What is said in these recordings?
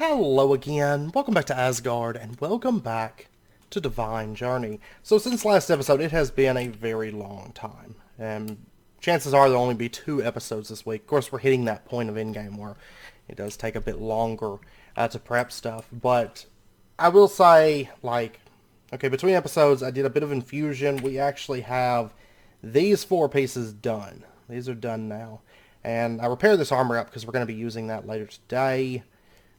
Hello again, welcome back to Asgard, and welcome back to Divine Journey. So since last episode, it has been a very long time, and chances are there'll only be 2 episodes this week. Of course, we're hitting that point of Endgame where it does take a bit longer to prep stuff, but I will say, okay, between episodes, I did a bit of infusion. We actually have these 4 pieces done. These are done now. And I repaired this armor up because we're going to be using that later today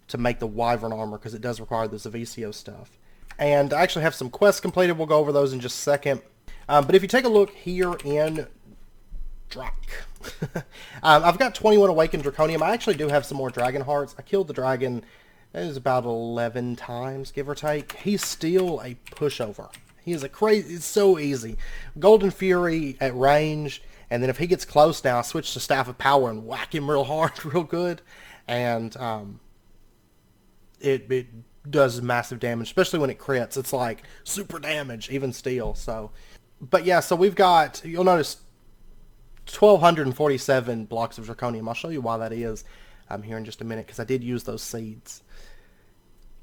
to make the wyvern armor, because it does require this avaritia stuff. And I actually have some quests completed. We'll go over those in just a second. But if you take a look here in Drak, I've got 21 awakened draconium. I actually do have some more dragon hearts. I killed the dragon, it was about 11 times, give or take. He's still a pushover. He is a crazy, it's so easy. Golden Fury at range, and then if he gets close now, I switch to Staff of Power and whack him real hard, real good. And it does massive damage, especially when it crits. It's like super damage, even still. So, but yeah, so we've got, you'll notice 1,247 blocks of draconium. I'll show you why that is here in just a minute, because I did use those seeds.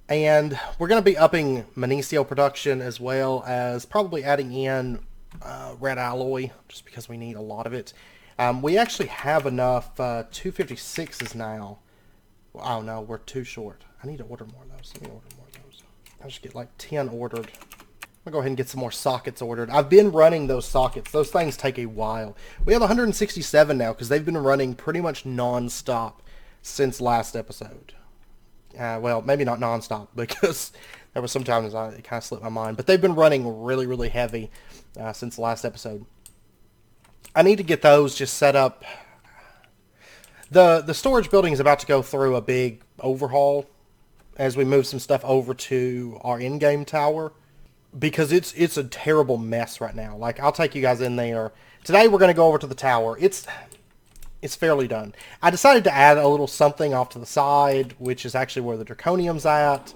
And we're going to be upping Magnesio production, as well as probably adding in red alloy, just because we need a lot of it. We actually have enough 256s now. Oh no, we're too short. I need to order more of those. Let me order more of those. I'll just get like 10 ordered. I'll go ahead and get some more sockets ordered. I've been running those sockets. Those things take a while. We have 167 now because they've been running pretty much non-stop since last episode. Well, maybe not non-stop, because there were some times it kind of slipped my mind. But they've been running really, really heavy since the last episode. I need to get those just set up. The storage building is about to go through a big overhaul as we move some stuff over to our Endgame tower, because it's a terrible mess right now. Like, I'll take you guys in there. Today we're going to go over to the tower. It's fairly done. I decided to add a little something off to the side, which is actually where the draconium's at,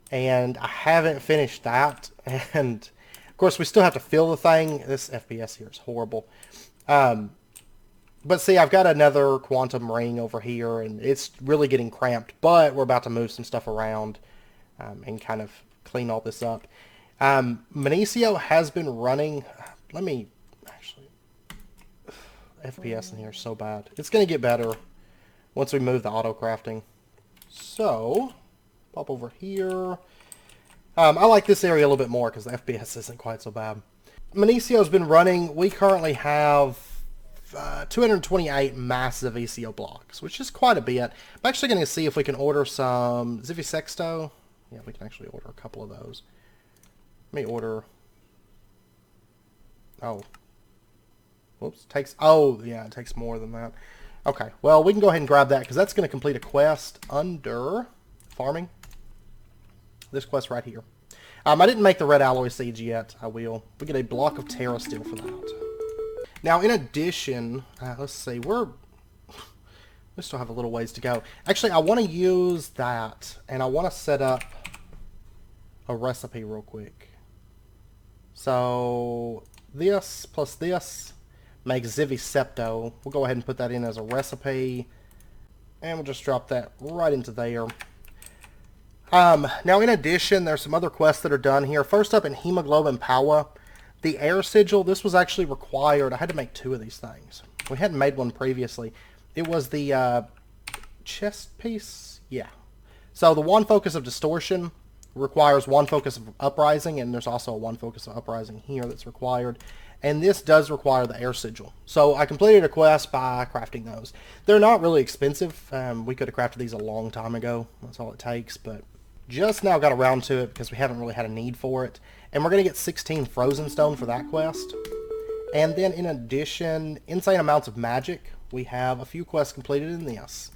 and I haven't finished that. And of course we still have to fill the thing. This FPS here is horrible. But see, I've got another quantum ring over here, and it's really getting cramped. But we're about to move some stuff around and kind of clean all this up. Magnesio has been running. Let me actually... FPS in here is so bad. It's going to get better once we move the auto crafting. So, pop over here. I like this area a little bit more because the FPS isn't quite so bad. Magnesio's been running. We currently have 228 massive ECO blocks, which is quite a bit. I'm actually going to see if we can order some Zivisexto. Yeah, we can actually order a couple of those. Let me order... Oh. Whoops. Oh, yeah, it takes more than that. Okay, well, we can go ahead and grab that, because that's going to complete a quest under farming. This quest right here. I didn't make the red alloy seeds yet. I will. We get a block of Terra Steel for that. Now, in addition, let's see, we still have a little ways to go. Actually, I want to use that, and I want to set up a recipe real quick. So, this plus this makes Zivisepto. We'll go ahead and put that in as a recipe, and we'll just drop that right into there. Now, in addition, there's some other quests that are done here. First up, in Hemoglobin Power, the air sigil, this was actually required. I had to make 2 of these things. We hadn't made one previously. It was the chest piece. Yeah. So the 1 focus of distortion requires 1 focus of uprising, and there's also a 1 focus of uprising here that's required. And this does require the air sigil. So I completed a quest by crafting those. They're not really expensive. We could have crafted these a long time ago. That's all it takes. But just now got around to it because we haven't really had a need for it. And we're going to get 16 frozen stone for that quest. And then in addition, insane amounts of magic. We have a few quests completed in this.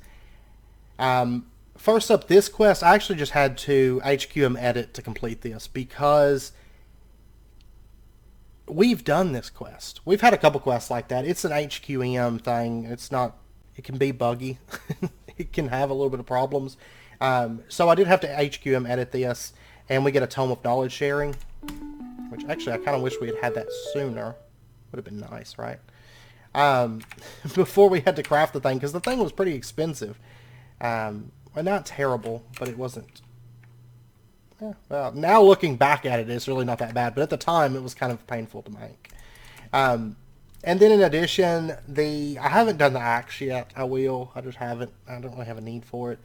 First up, this quest, I actually just had to HQM edit to complete this, because we've done this quest. We've had a couple quests like that. It's an HQM thing. It's not, it can be buggy. It can have a little bit of problems. So I did have to HQM edit this, and we get a Tome of Knowledge sharing, which actually I kind of wish we had that sooner. Would have been nice, right? Before we had to craft the thing, because the thing was pretty expensive. well, not terrible, but it wasn't. Yeah, well, now looking back at it, it's really not that bad. But at the time, it was kind of painful to make. And then in addition, I haven't done the axe yet. I will. I just haven't. I don't really have a need for it.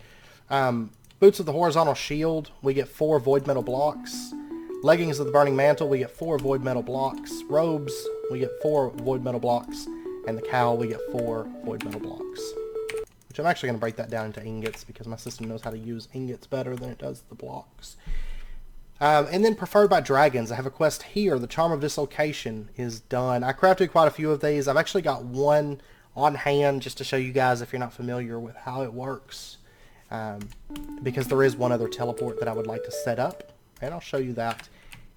Boots with the horizontal shield, we get 4 void metal blocks. Leggings of the burning mantle, we get 4 void metal blocks. Robes, we get 4 void metal blocks. And the cowl, we get 4 void metal blocks. Which I'm actually going to break that down into ingots because my system knows how to use ingots better than it does the blocks. And then preferred by dragons, I have a quest here. The Charm of Dislocation is done. I crafted quite a few of these. I've actually got one on hand just to show you guys if you're not familiar with how it works. Because there is one other teleport that I would like to set up. And I'll show you that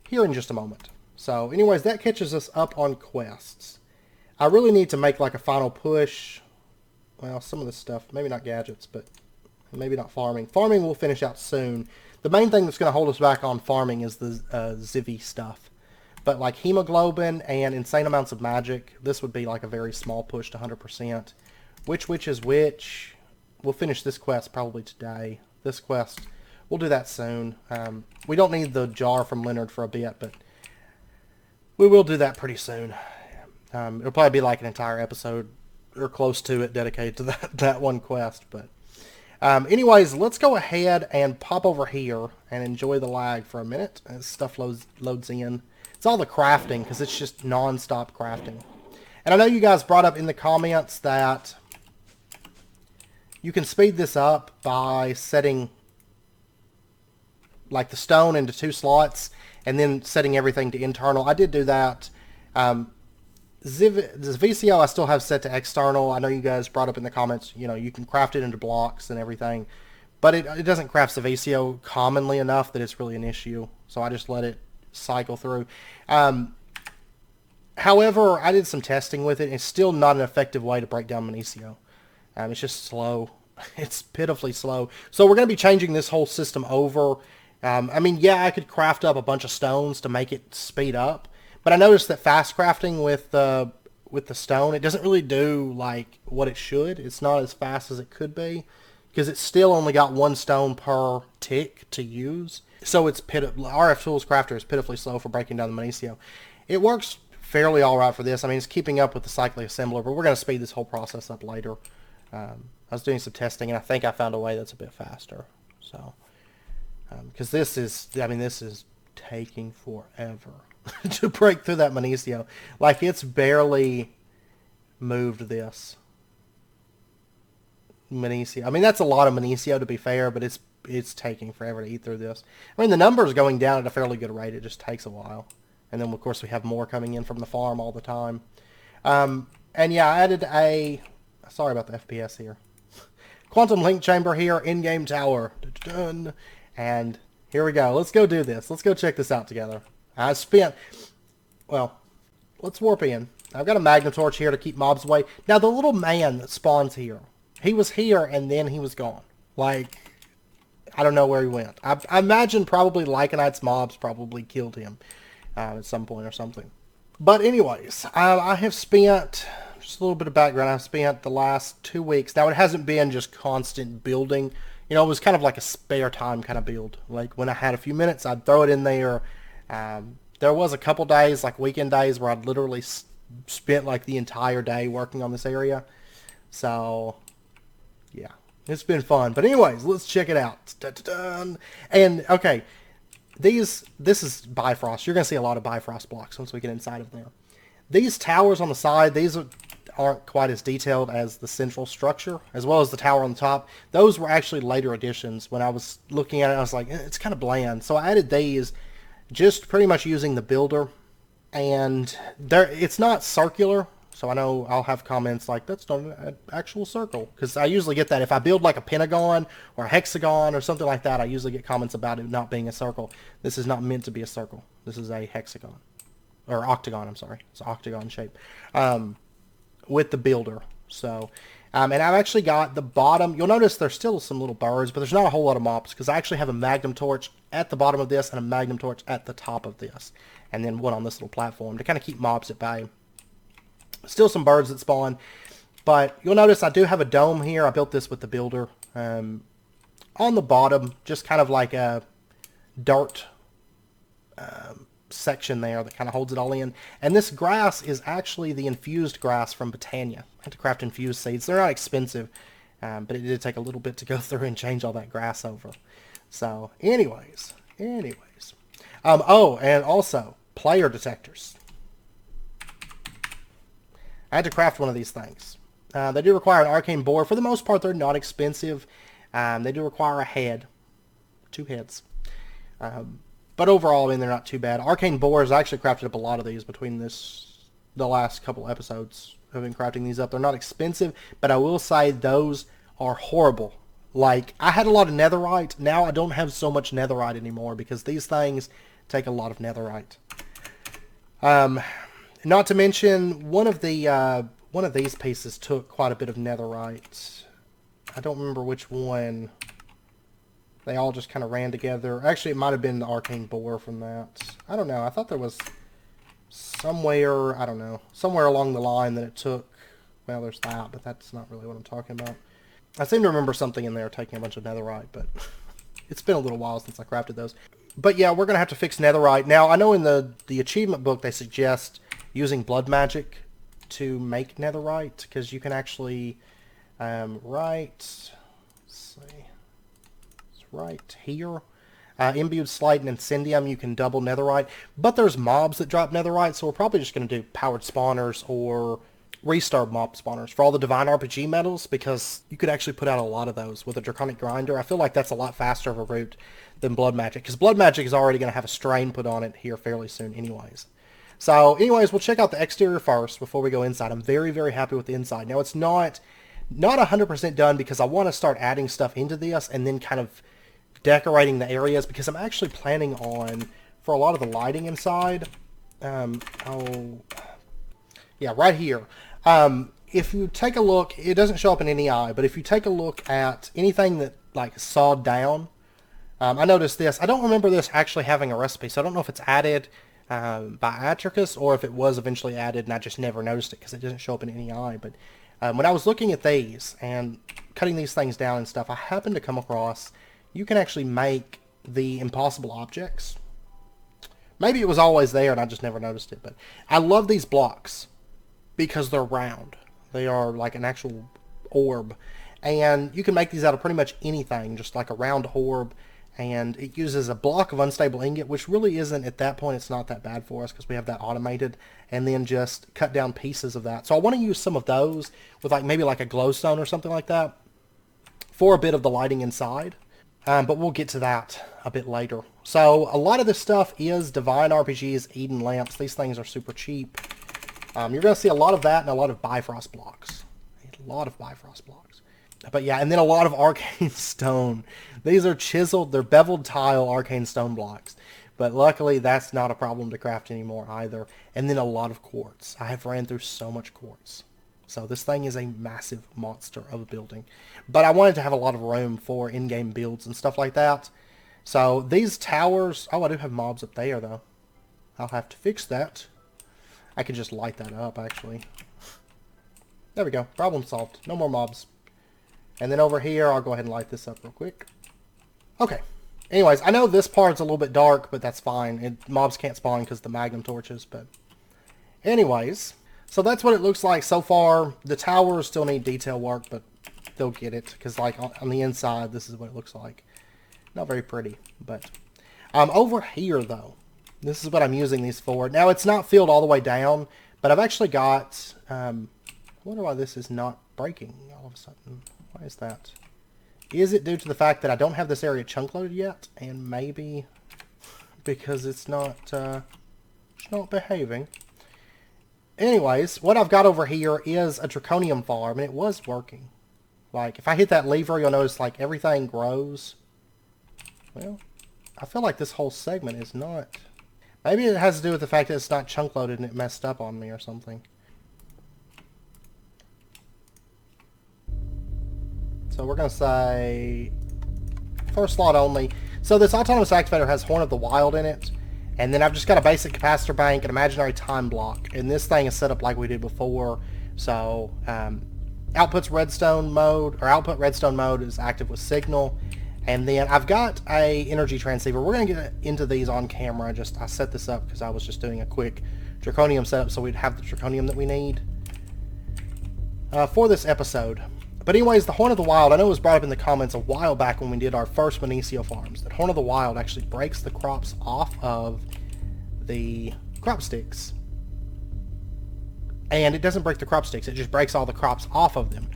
here in just a moment. So anyways, that catches us up on quests. I really need to make like a final push. Well, some of this stuff, maybe not gadgets, but maybe not farming. Farming will finish out soon. The main thing that's going to hold us back on farming is the Zivy stuff. But like hemoglobin and insane amounts of magic, this would be like a very small push to 100%. Which is which? We'll finish this quest probably today. This quest, we'll do that soon. We don't need the jar from Leonard for a bit, but we will do that pretty soon. It'll probably be like an entire episode or close to it dedicated to that one quest, but... anyways, let's go ahead and pop over here and enjoy the lag for a minute as stuff loads in. It's all the crafting because it's just non-stop crafting. And I know you guys brought up in the comments that you can speed this up by setting like the stone into 2 slots and then setting everything to internal. I did do that. The VCO I still have set to external. I know you guys brought up in the comments, you know, you can craft it into blocks and everything, but it doesn't craft the VCO commonly enough that it's really an issue. So I just let it cycle through. However, I did some testing with it. It's still not an effective way to break down Minicio. It's just slow. It's pitifully slow. So we're going to be changing this whole system over. I mean, yeah, I could craft up a bunch of stones to make it speed up. But I noticed that fast crafting with the stone, it doesn't really do like what it should. It's not as fast as it could be because it's still only got 1 stone per tick to use. So it's RF Tools Crafter is pitifully slow for breaking down the Minicio. It works fairly all right for this. I mean, it's keeping up with the cyclic assembler, but we're going to speed this whole process up later. I was doing some testing, and I think I found a way that's a bit faster. So, because this is taking forever. To break through that Minicio. Like, it's barely moved this Minicio. I mean, that's a lot of Minicio to be fair, but it's taking forever to eat through this. I mean, the number's going down at a fairly good rate. It just takes a while. And then, of course, we have more coming in from the farm all the time. And yeah, I added sorry about the FPS here. Quantum link chamber here, in-game tower. Dun-dun-dun. And here we go. Let's go do this. Let's go check this out together. Well, let's warp in. I've got a magnum torch here to keep mobs away. Now, the little man that spawns here, he was here and then he was gone. Like, I don't know where he went. I imagine probably Lycanite's mobs probably killed him at some point or something. But anyways, I have spent, just a little bit of background, I've spent the last 2 weeks. Now, it hasn't been just constant building. You know, it was kind of like a spare time kind of build. Like, when I had a few minutes, I'd throw it in there. There was a couple days, like weekend days, where I'd literally spent like the entire day working on this area. So, yeah, it's been fun. But anyways, let's check it out. Dun-dun-dun. And, okay, this is Bifrost. You're going to see a lot of Bifrost blocks once we get inside of there. These towers on the side, these aren't quite as detailed as the central structure, as well as the tower on the top. Those were actually later additions. When I was looking at it, I was like, it's kind of bland. So I added these just pretty much using the builder. And it's not circular, so I know I'll have comments like, that's not an actual circle. Because I usually get that. If I build like a pentagon or a hexagon or something like that, I usually get comments about it not being a circle. This is not meant to be a circle. This is a hexagon. Or octagon, I'm sorry. It's an octagon shape. With the builder. So, and I've actually got the bottom. You'll notice there's still some little birds, but there's not a whole lot of mobs because I actually have a magnum torch at the bottom of this and a magnum torch at the top of this. And then one on this little platform to kind of keep mobs at bay. Still some birds that spawn. But you'll notice I do have a dome here. I built this with the builder. on the bottom, just kind of like a dirt section there that kind of holds it all in. And this grass is actually the infused grass from Botania. I had to craft infused seeds. They're not expensive, but it did take a little bit to go through and change all that grass over. So, anyways. Oh, and also, player detectors. I had to craft one of these things. They do require an arcane board. For the most part, they're not expensive. They do require a head. 2 heads. But overall, I mean, they're not too bad. Arcane boars, I actually crafted up a lot of these between the last couple episodes. I've been crafting these up. They're not expensive, but I will say those are horrible. Like, I had a lot of netherite. Now I don't have so much netherite anymore because these things take a lot of netherite. Not to mention, one of these pieces took quite a bit of netherite. I don't remember which one. They all just kind of ran together. Actually, it might have been the arcane boar from that. I don't know. I thought there was somewhere, I don't know, somewhere along the line that it took. Well, there's that, but that's not really what I'm talking about. I seem to remember something in there taking a bunch of netherite, but it's been a little while since I crafted those. But yeah, we're going to have to fix netherite. Now, I know in the achievement book they suggest using blood magic to make netherite, because you can actually let's see. Right here. Imbued Slate and Incendium, you can double netherite. But there's mobs that drop netherite, so we're probably just going to do powered spawners or restart mob spawners for all the Divine RPG medals, because you could actually put out a lot of those with a Draconic Grinder. I feel like that's a lot faster of a route than Blood Magic, because Blood Magic is already going to have a strain put on it here fairly soon anyways. So anyways, we'll check out the exterior first before we go inside. I'm very, very happy with the inside. Now, it's not 100% done because I want to start adding stuff into this and then kind of decorating the areas, because I'm actually planning on, for a lot of the lighting inside, yeah, right here. If you take a look, it doesn't show up in any eye, but if you take a look at anything that, like, sawed down, I noticed this. I don't remember this actually having a recipe, so I don't know if it's added by Atricus or if it was eventually added and I just never noticed it because it doesn't show up in any eye. But when I was looking at these and cutting these things down and stuff, I happened to come across, you can actually make the impossible objects. Maybe it was always there and I just never noticed it, but I love these blocks because they're round. They are like an actual orb, and you can make these out of pretty much anything, just like a round orb, and it uses a block of unstable ingot, which really isn't, at that point, it's not that bad for us because we have that automated, and then just cut down pieces of that. So I want to use some of those with like maybe like a glowstone or something like that for a bit of the lighting inside. But we'll get to that a bit later. So a lot of this stuff is Divine RPG's Eden lamps. These things are super cheap. You're going to see a lot of that and a lot of Bifrost blocks. A lot of Bifrost blocks. But yeah, and then a lot of arcane stone. These are chiseled, they're beveled tile arcane stone blocks. But luckily that's not a problem to craft anymore either. And then a lot of quartz. I have ran through so much quartz. So this thing is a massive monster of a building. But I wanted to have a lot of room for in-game builds and stuff like that. So these towers... Oh, I do have mobs up there, though. I'll have to fix that. I can just light that up, actually. There we go. Problem solved. No more mobs. And then over here, I'll go ahead and light this up real quick. Okay. Anyways, I know this part's a little bit dark, but that's fine. Mobs can't spawn because of the magnum torches, but... Anyways... So that's what it looks like so far. The towers still need detail work, but they'll get it. Because like on the inside, this is what it looks like. Not very pretty, but... over here, though, this is what I'm using these for. Now, it's not filled all the way down, but I've actually got... I wonder why this is not breaking all of a sudden. Why is that? Is it due to the fact that I don't have this area chunk loaded yet? And maybe because it's not behaving. Anyways, what I've got over here is a draconium farm, and it was working. Like, if I hit that lever, you'll notice, like, everything grows. Well, I feel like this whole segment is not... Maybe it has to do with the fact that it's not chunk loaded and it messed up on me or something. So we're going to say... First slot only. So this autonomous activator has Horn of the Wild in it. And then I've just got a basic capacitor bank, an imaginary time block. And this thing is set up like we did before. So, output redstone mode is active with signal. And then I've got a energy transceiver. We're going to get into these on camera. I set this up because I was just doing a quick draconium setup so we'd have the draconium that we need for this episode. But anyways, the Horn of the Wild, I know it was brought up in the comments a while back when we did our first Monicio farms, that Horn of the Wild actually breaks the crops off of the crop sticks. And it doesn't break the crop sticks, it just breaks all the crops off of them.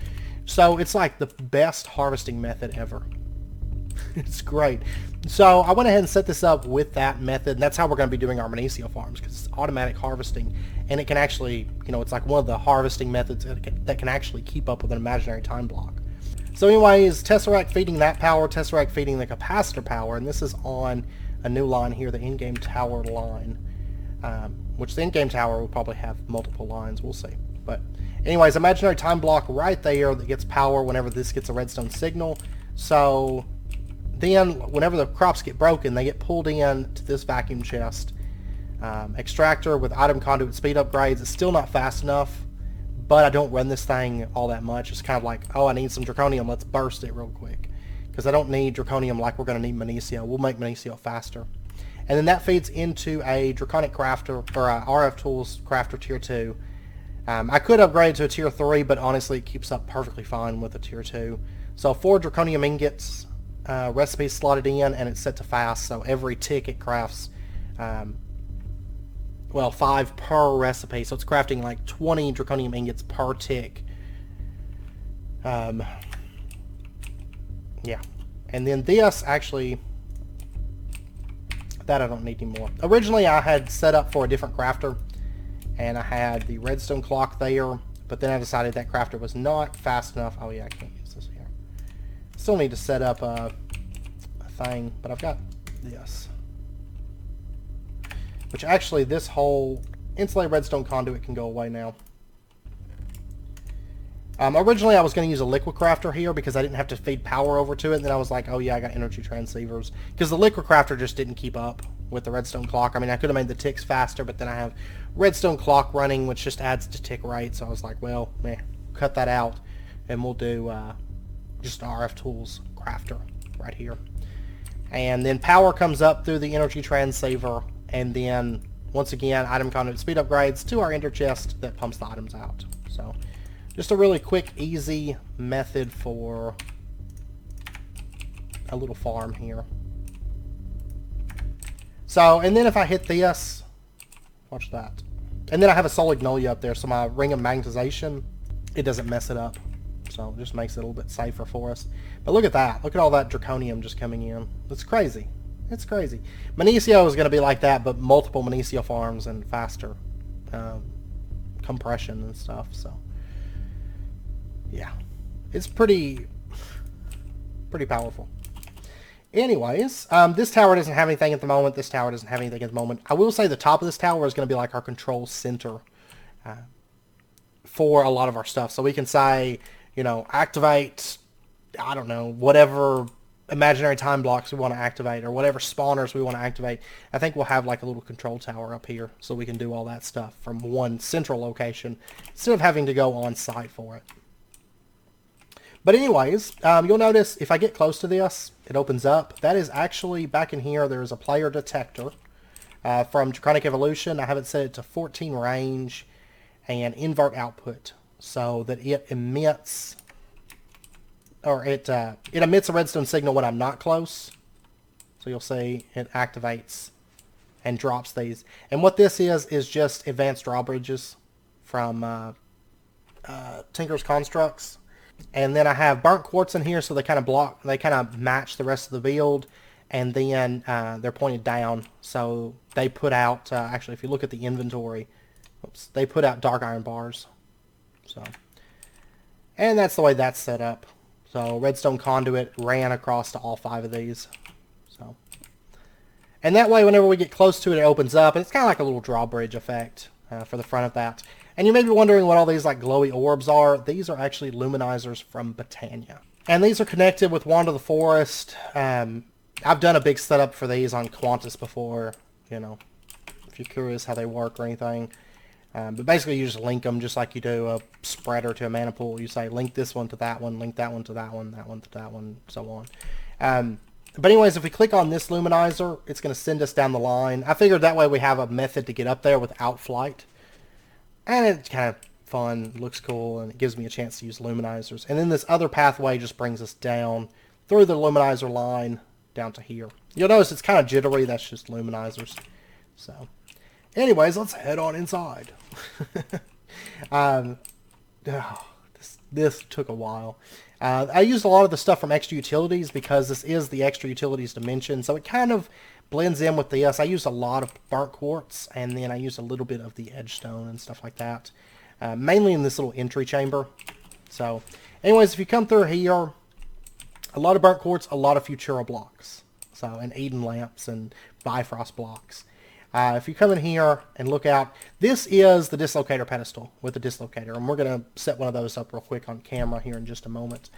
So it's like the best harvesting method ever. It's great. So I went ahead and set this up with that method, and that's how we're going to be doing our Monicio farms, because it's automatic harvesting, and it can actually, it's like one of the harvesting methods that can actually keep up with an imaginary time block. So anyways, Tesseract feeding that power, Tesseract feeding the capacitor power, and this is on a new line here, the Endgame tower line, which the Endgame tower will probably have multiple lines, we'll see. But anyways, imaginary time block right there that gets power whenever this gets a redstone signal. So then whenever the crops get broken, they get pulled in to this vacuum chest. Extractor with item conduit speed upgrades. It's still not fast enough, but I don't run this thing all that much. It's kind of like, oh, I need some draconium, let's burst it real quick, because I don't need draconium like we're going to need Monicio. We'll make Monicio faster. And then that feeds into a draconic crafter, or a RF tools crafter tier 2. I could upgrade to a tier 3, but honestly it keeps up perfectly fine with a tier 2. So 4 draconium ingots, recipes slotted in, and it's set to fast, so every tick it crafts, 5 per recipe, so it's crafting like 20 draconium ingots per tick. Yeah, and then this actually, that I don't need anymore. Originally I had set up for a different crafter, and I had the redstone clock there, but then I decided that crafter was not fast enough. Oh yeah, I can't use this here. Still need to set up a thing, but I've got this. Which actually, this whole insulated redstone conduit can go away now. Originally I was going to use a liquid crafter here because I didn't have to feed power over to it, and then I was like, oh yeah, I got energy transceivers. Because the liquid crafter just didn't keep up with the redstone clock. I mean, I could have made the ticks faster, but then I have redstone clock running, which just adds to tick rate, so I was like, well, cut that out, and we'll do just an RF tools crafter right here. And then power comes up through the energy transceiver, and then once again, item conduit speed upgrades to our ender chest that pumps the items out. So just a really quick, easy method for a little farm here. So, and then if I hit this, watch that. And then I have a Solignolia up there, so my ring of magnetization, it doesn't mess it up. So it just makes it a little bit safer for us. But look at that. Look at all that draconium just coming in. It's crazy. It's crazy. Monicio is going to be like that, but multiple Monicio farms and faster compression and stuff. So yeah, it's pretty powerful. Anyways, this tower doesn't have anything at the moment. This tower doesn't have anything at the moment. I will say the top of this tower is going to be like our control center for a lot of our stuff. So we can say, activate, I don't know, whatever imaginary time blocks we want to activate, or whatever spawners we want to activate. I think we'll have like a little control tower up here so we can do all that stuff from one central location instead of having to go on site for it. But anyways, you'll notice if I get close to this, it opens up. That is actually, back in here, there is a player detector from Draconic Evolution. I have it set it to 14 range and invert output so that it emits, or it emits a redstone signal when I'm not close. So you'll see it activates and drops these. And what this is just advanced drawbridges from Tinker's Constructs. And then I have burnt quartz in here, so they kind of match the rest of the build, and then they're pointed down, so they put out, actually if you look at the inventory, they put out dark iron bars. So, and that's the way that's set up. So redstone conduit ran across to all 5 of these. So, and that way whenever we get close to it, it opens up, and it's kind of like a little drawbridge effect for the front of that. And you may be wondering what all these like glowy orbs are. These are actually luminizers from Botania. And these are connected with Wand of the Forest. I've done a big setup for these on Qantas before, if you're curious how they work or anything. But basically you just link them just like you do a spreader to a mana pool. You say link this one to that one, link that one to that one to that one, so on. But anyways, if we click on this luminizer, it's going to send us down the line. I figured that way we have a method to get up there without flight. And it's kind of fun, looks cool, and it gives me a chance to use luminizers. And then this other pathway just brings us down through the luminizer line down to here. You'll notice it's kind of jittery. That's just luminizers. So, anyways, let's head on inside. This took a while. I used a lot of the stuff from extra utilities because this is the extra utilities dimension, so it kind of blends in with this. I used a lot of burnt quartz, and then I used a little bit of the edge stone and stuff like that, mainly in this little entry chamber. So, anyways, if you come through here, a lot of burnt quartz, a lot of Futura blocks, so and Eden lamps and Bifrost blocks. If you come in here and look out, this is the dislocator pedestal with the dislocator, and we're going to set one of those up real quick on camera here in just a moment.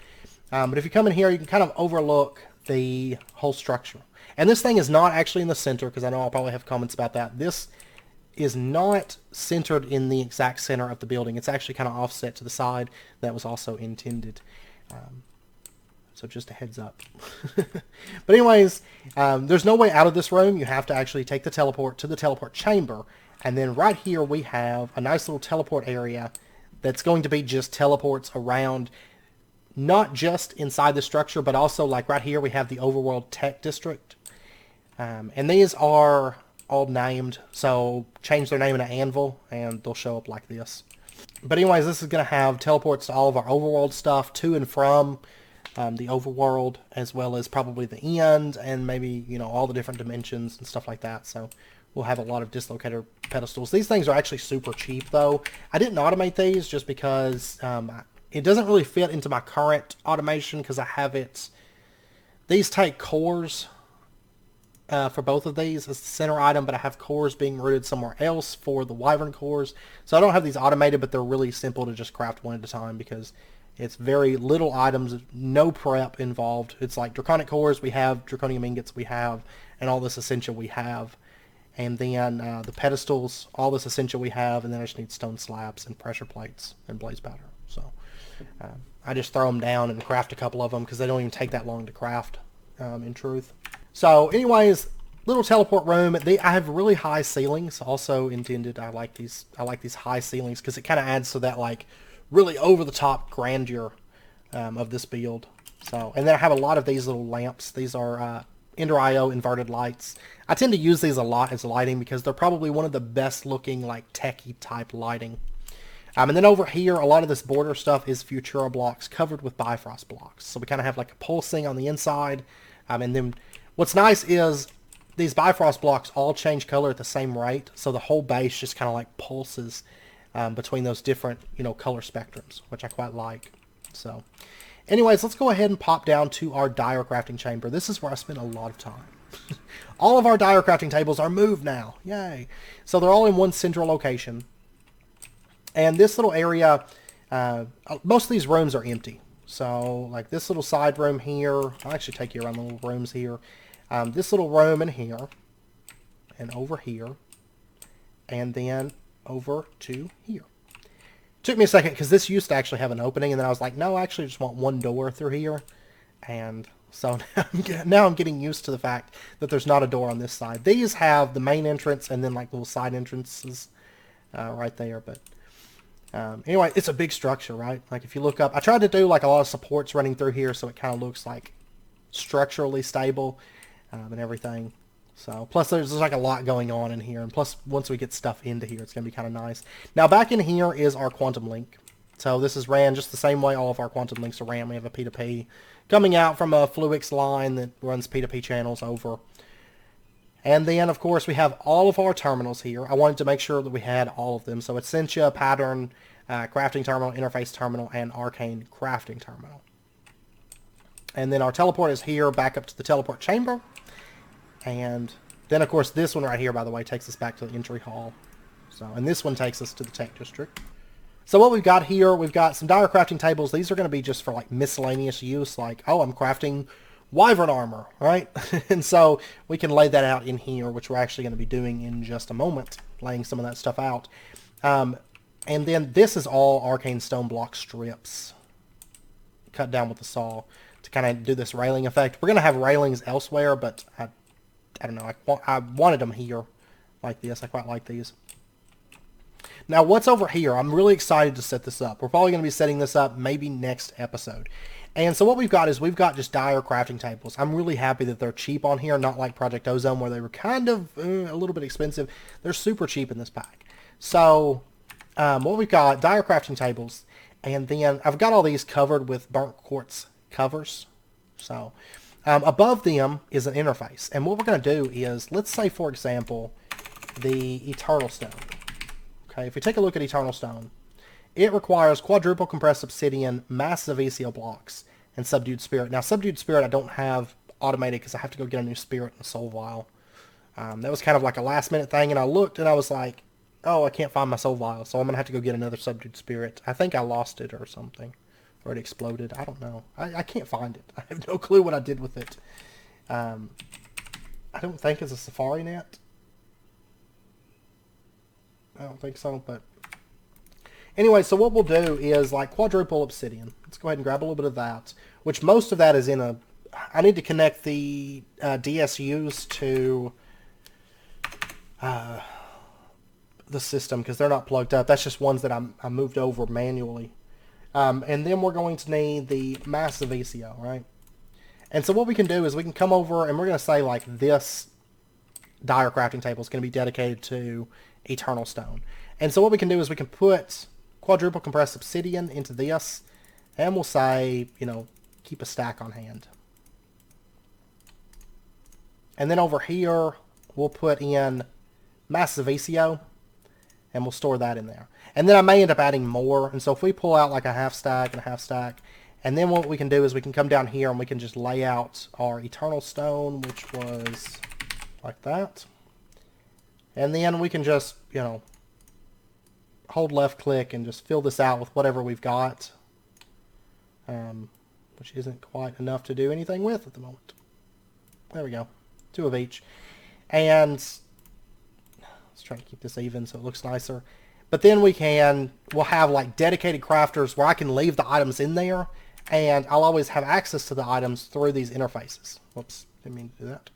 But if you come in here, you can kind of overlook the whole structure. And this thing is not actually in the center, because I know I'll probably have comments about that. This is not centered in the exact center of the building. It's actually kind of offset to the side. That was also intended. So just a heads up. But anyways, there's no way out of this room. You have to actually take the teleport to the teleport chamber. And then right here we have a nice little teleport area that's going to be just teleports around, not just inside the structure, but also like right here we have the Overworld Tech District. And these are all named, so change their name in an anvil and they'll show up like this. But anyways, this is going to have teleports to all of our Overworld stuff, to and from the overworld, as well as probably the end, and maybe, you know, all the different dimensions and stuff like that. So we'll have a lot of dislocator pedestals. These things are actually super cheap, though. I didn't automate these just because it doesn't really fit into my current automation, because I have it. These take cores for both of these as the center item, but I have cores being routed somewhere else for the wyvern cores. So I don't have these automated, but they're really simple to just craft one at a time, because it's very little items, no prep involved. It's like draconic cores we have, draconium ingots we have, and all this essential we have. And then the pedestals, all this essential we have, and then I just need stone slabs and pressure plates and blaze powder. So I just throw them down and craft a couple of them, because they don't even take that long to craft, in truth. So anyways, little teleport room. I have really high ceilings, also intended. I like these high ceilings because it kind of adds to that like really over-the-top grandeur of this build. So, and then I have a lot of these little lamps. These are Ender IO inverted lights. I tend to use these a lot as lighting because they're probably one of the best looking like techie type lighting. And then over here, a lot of this border stuff is Futura blocks covered with Bifrost blocks. So we kind of have like a pulsing on the inside. And then what's nice is these Bifrost blocks all change color at the same rate. So the whole base just kind of like pulses between those different, you know, color spectrums, which I quite like. So anyways, let's go ahead and pop down to our dire crafting chamber. This is where I spent a lot of time. All of our dire crafting tables are moved now. Yay. So they're all in one central location. And this little area, most of these rooms are empty. So like this little side room here, I'll actually take you around the little rooms here. This little room in here, and over here, and then over to here. Took me a second because this used to actually have an opening, and then I was like, no, I actually just want one door through here. And so now I'm getting used to the fact that there's not a door on this side. These have the main entrance and then like little side entrances right there. But anyway, it's a big structure, right? Like if you look up, I tried to do like a lot of supports running through here so it kind of looks like structurally stable and everything. So, plus there's like a lot going on in here, and plus once we get stuff into here, it's going to be kind of nice. Now back in here is our quantum link. So this is ran just the same way all of our quantum links are ran. We have a P2P coming out from a Fluix line that runs P2P channels over. And then, of course, we have all of our terminals here. I wanted to make sure that we had all of them. So Essentia, Pattern, Crafting Terminal, Interface Terminal, and Arcane Crafting Terminal. And then our teleport is here, back up to the teleport chamber. And then, of course, this one right here, by the way, takes us back to the entry hall. So, and this one takes us to the tech district. So what we've got here, we've got some dire crafting tables. These are going to be just for like miscellaneous use, like, oh, I'm crafting wyvern armor, right? And so we can lay that out in here, which we're actually going to be doing in just a moment, laying some of that stuff out. And then this is all arcane stone block strips cut down with the saw to kind of do this railing effect. We're going to have railings elsewhere, but I don't know. I wanted them here like this. I quite like these. Now, what's over here? I'm really excited to set this up. We're probably going to be setting this up maybe next episode. And so what we've got is we've got just dire crafting tables. I'm really happy that they're cheap on here, not like Project Ozone where they were kind of a little bit expensive. They're super cheap in this pack. So what we've got, dire crafting tables. And then I've got all these covered with burnt quartz covers. So above them is an interface. And what we're going to do is, let's say, for example, the Eternal Stone. Okay, if we take a look at Eternal Stone, it requires quadruple compressed obsidian, massive avaritia blocks, and subdued spirit. Now, subdued spirit I don't have automated because I have to go get a new spirit and a soul vial. That was kind of like a last minute thing, and I looked and I was like, oh, I can't find my soul vial, so I'm going to have to go get another subdued spirit. I think I lost it or something, or it exploded. I don't know. I can't find it. I have no clue what I did with it. I don't think it's a safari net. I don't think so, but anyway, so what we'll do is like quadruple obsidian. Let's go ahead and grab a little bit of that, which most of that is in a... I need to connect the DSUs to the system because they're not plugged up. That's just ones that I moved over manually. And then we're going to need the massive ACO, right? And so what we can do is we can come over and we're going to say like this dire crafting table is going to be dedicated to Eternal Stone. And so what we can do is we can put quadruple compressed obsidian into this, and we'll say, you know, keep a stack on hand. And then over here, we'll put in massive ACO, and we'll store that in there. And then I may end up adding more, and so if we pull out like a half stack and a half stack, and then what we can do is we can come down here and we can just lay out our Eternal Stone, which was like that. And then we can just, you know, hold left click and just fill this out with whatever we've got, which isn't quite enough to do anything with at the moment. There we go. 2 of each. And let's try to keep this even so it looks nicer. But then we'll have like dedicated crafters where I can leave the items in there, and I'll always have access to the items through these interfaces. Whoops, didn't mean to do that.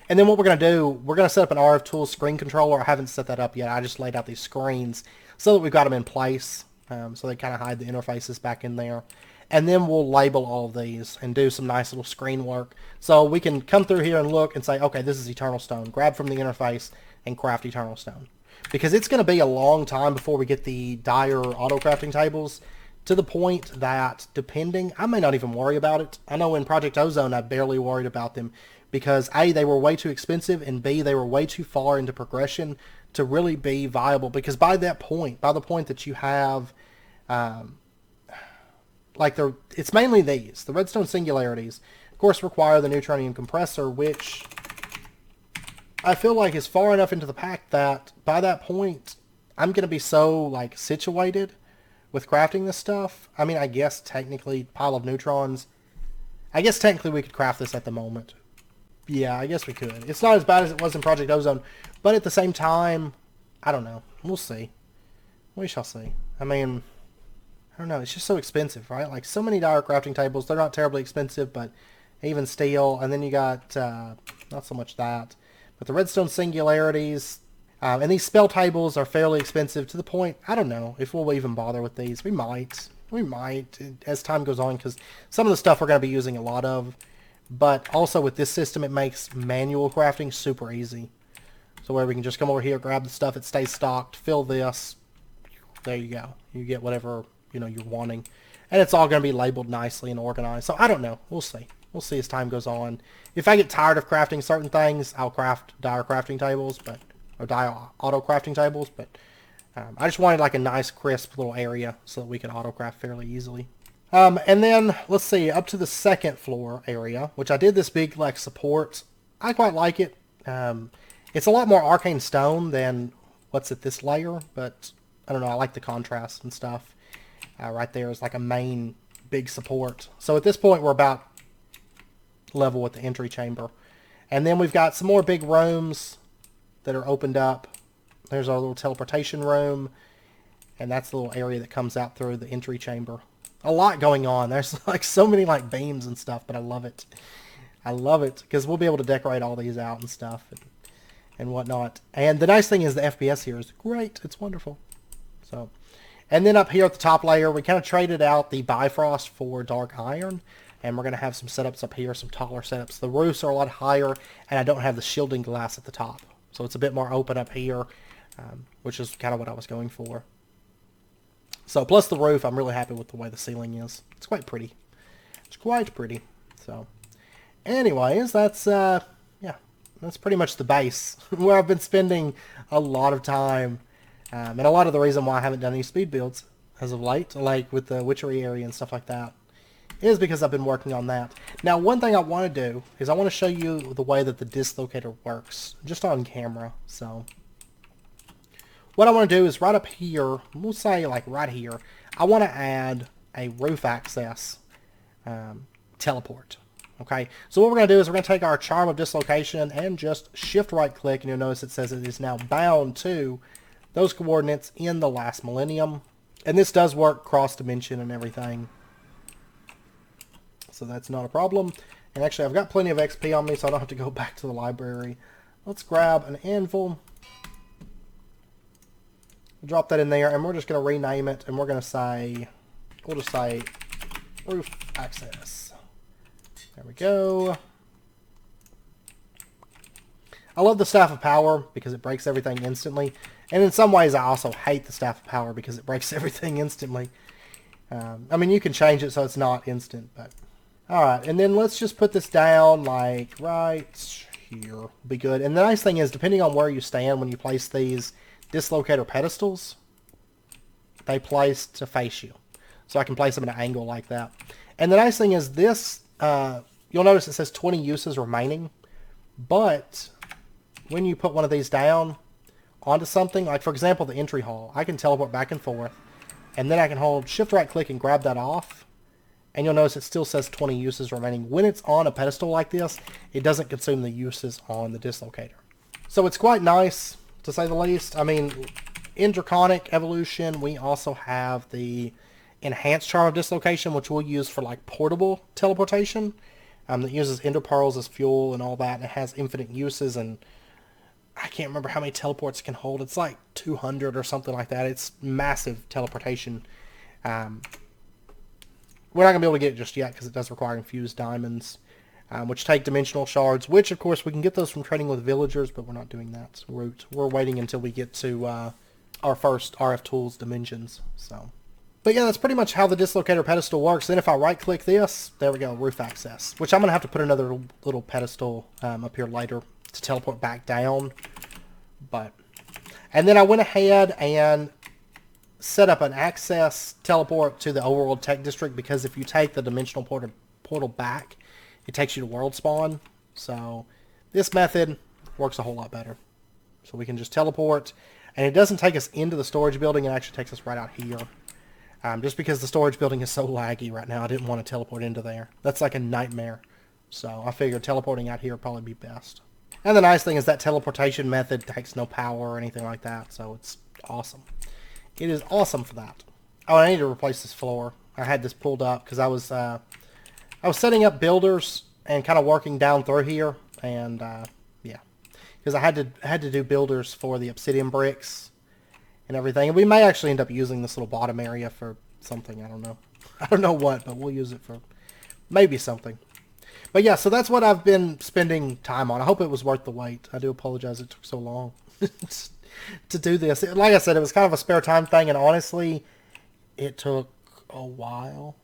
And then what we're going to do, we're going to set up an RF Tools screen controller. I haven't set that up yet. I just laid out these screens so that we've got them in place. So they kind of hide the interfaces back in there. And then we'll label all of these and do some nice little screen work. So we can come through here and look and say, okay, this is Eternal Stone. Grab from the interface and craft Eternal Stone. Because it's going to be a long time before we get the dire auto crafting tables, to the point that, depending, I may not even worry about it. I know in Project Ozone I barely worried about them, because A, they were way too expensive, and B, they were way too far into progression to really be viable. Because by that point, by the point that you have, it's mainly these. The redstone singularities, of course, require the neutronium compressor, which I feel like is far enough into the pack that by that point, I'm going to be so, like, situated with crafting this stuff. I mean, I guess technically, pile of neutrons, I guess technically we could craft this at the moment. Yeah, I guess we could. It's not as bad as it was in Project Ozone, but at the same time, I don't know. We'll see. We shall see. I mean, I don't know. It's just so expensive, right? Like, so many dire crafting tables. They're not terribly expensive, but even steel. And then you got, not so much that, but the redstone singularities. And these spell tables are fairly expensive to the point, I don't know if we'll even bother with these. We might. We might as time goes on, because some of the stuff we're going to be using a lot of. But also with this system, it makes manual crafting super easy. So where we can just come over here, grab the stuff, it stays stocked, fill this. There you go. You get whatever, you know, you're wanting. And it's all going to be labeled nicely and organized. So I don't know. We'll see. We'll see as time goes on. If I get tired of crafting certain things, I'll craft dire crafting tables, or dire auto crafting tables. But I just wanted like a nice, crisp little area so that we can auto craft fairly easily. And then, let's see, up to the second floor area, which I did this big, like, support. I quite like it. It's a lot more arcane stone than what's at this layer, but I don't know, I like the contrast and stuff. Right there is like a main big support. So at this point, we're about level with the entry chamber. And then we've got some more big rooms that are opened up. There's our little teleportation room, and that's the little area that comes out through the entry chamber. a lot going on. There's like so many like beams and stuff, but I love it. I love it because we'll be able to decorate all these out and stuff and whatnot. And the nice thing is the FPS here is great. It's wonderful. So, and then up here at the top layer, we kind of traded out the Bifrost for dark iron. And we're going to have some setups up here, some taller setups. The roofs are a lot higher, and I don't have the shielding glass at the top. So it's a bit more open up here, which is kind of what I was going for. So plus the roof, I'm really happy with the way the ceiling is. It's quite pretty. It's quite pretty. So anyways, that's that's pretty much the base where I've been spending a lot of time. And a lot of the reason why I haven't done any speed builds as of late, like with the witchery area and stuff like that, is because I've been working on that. Now, one thing I want to do is I want to show you the way that the dislocator works, just on camera. So, what I want to do is right up here, we'll say like right here, I want to add a roof access teleport. Okay, so what we're going to do is we're going to take our Charm of Dislocation and just shift right click, and you'll notice it says it is now bound to those coordinates in the last millennium. And this does work cross dimension and everything. So that's not a problem. And actually, I've got plenty of XP on me, so I don't have to go back to the library. Let's grab an anvil. Drop that in there, and we're just going to rename it, and we're going to say, we'll just say roof access. There we go. I love the Staff of Power because it breaks everything instantly. And in some ways, I also hate the Staff of Power because it breaks everything instantly. I mean, you can change it so it's not instant, but... Alright, and then let's just put this down, like, right here. Be good. And the nice thing is, depending on where you stand when you place these dislocator pedestals, they place to face you. So I can place them at an angle like that. And the nice thing is this, you'll notice it says 20 uses remaining, but when you put one of these down onto something, like for example the entry hall, I can teleport back and forth, and then I can hold shift right click and grab that off. And you'll notice it still says 20 uses remaining. When it's on a pedestal like this, it doesn't consume the uses on the dislocator. So it's quite nice, to say the least. I mean, in Draconic Evolution, we also have the Enhanced Charm of Dislocation, which we'll use for like portable teleportation. That uses ender pearls as fuel and all that. And it has infinite uses, and I can't remember how many teleports it can hold. It's like 200 or something like that. It's massive teleportation. We're not going to be able to get it just yet because it does require infused diamonds, which take dimensional shards, which, of course, we can get those from trading with villagers, but we're not doing that route. We're waiting until we get to our first RF Tools dimensions. So, but yeah, that's pretty much how the dislocator pedestal works. Then if I right-click this, there we go, roof access, which I'm going to have to put another little pedestal up here later to teleport back down. And then I went ahead and set up an access teleport to the overworld tech district, because if you take the dimensional portal back, it takes you to world spawn. So this method works a whole lot better. So we can just teleport, and it doesn't take us into the storage building. It actually takes us right out here. Just because the storage building is so laggy right now, I didn't want to teleport into there. That's like a nightmare. So I figured teleporting out here would probably be best. And the nice thing is that teleportation method takes no power or anything like that, so it's awesome. It is awesome for that. Oh, I need to replace this floor. I had this pulled up because I was setting up builders and kind of working down through here, and yeah, because I had to do builders for the obsidian bricks and everything. And we may actually end up using this little bottom area for something. I don't know. I don't know what, but we'll use it for maybe something. But yeah, so that's what I've been spending time on. I hope it was worth the wait. I do apologize it took so long to do this. Like I said, it was kind of a spare time thing, and honestly, it took a while.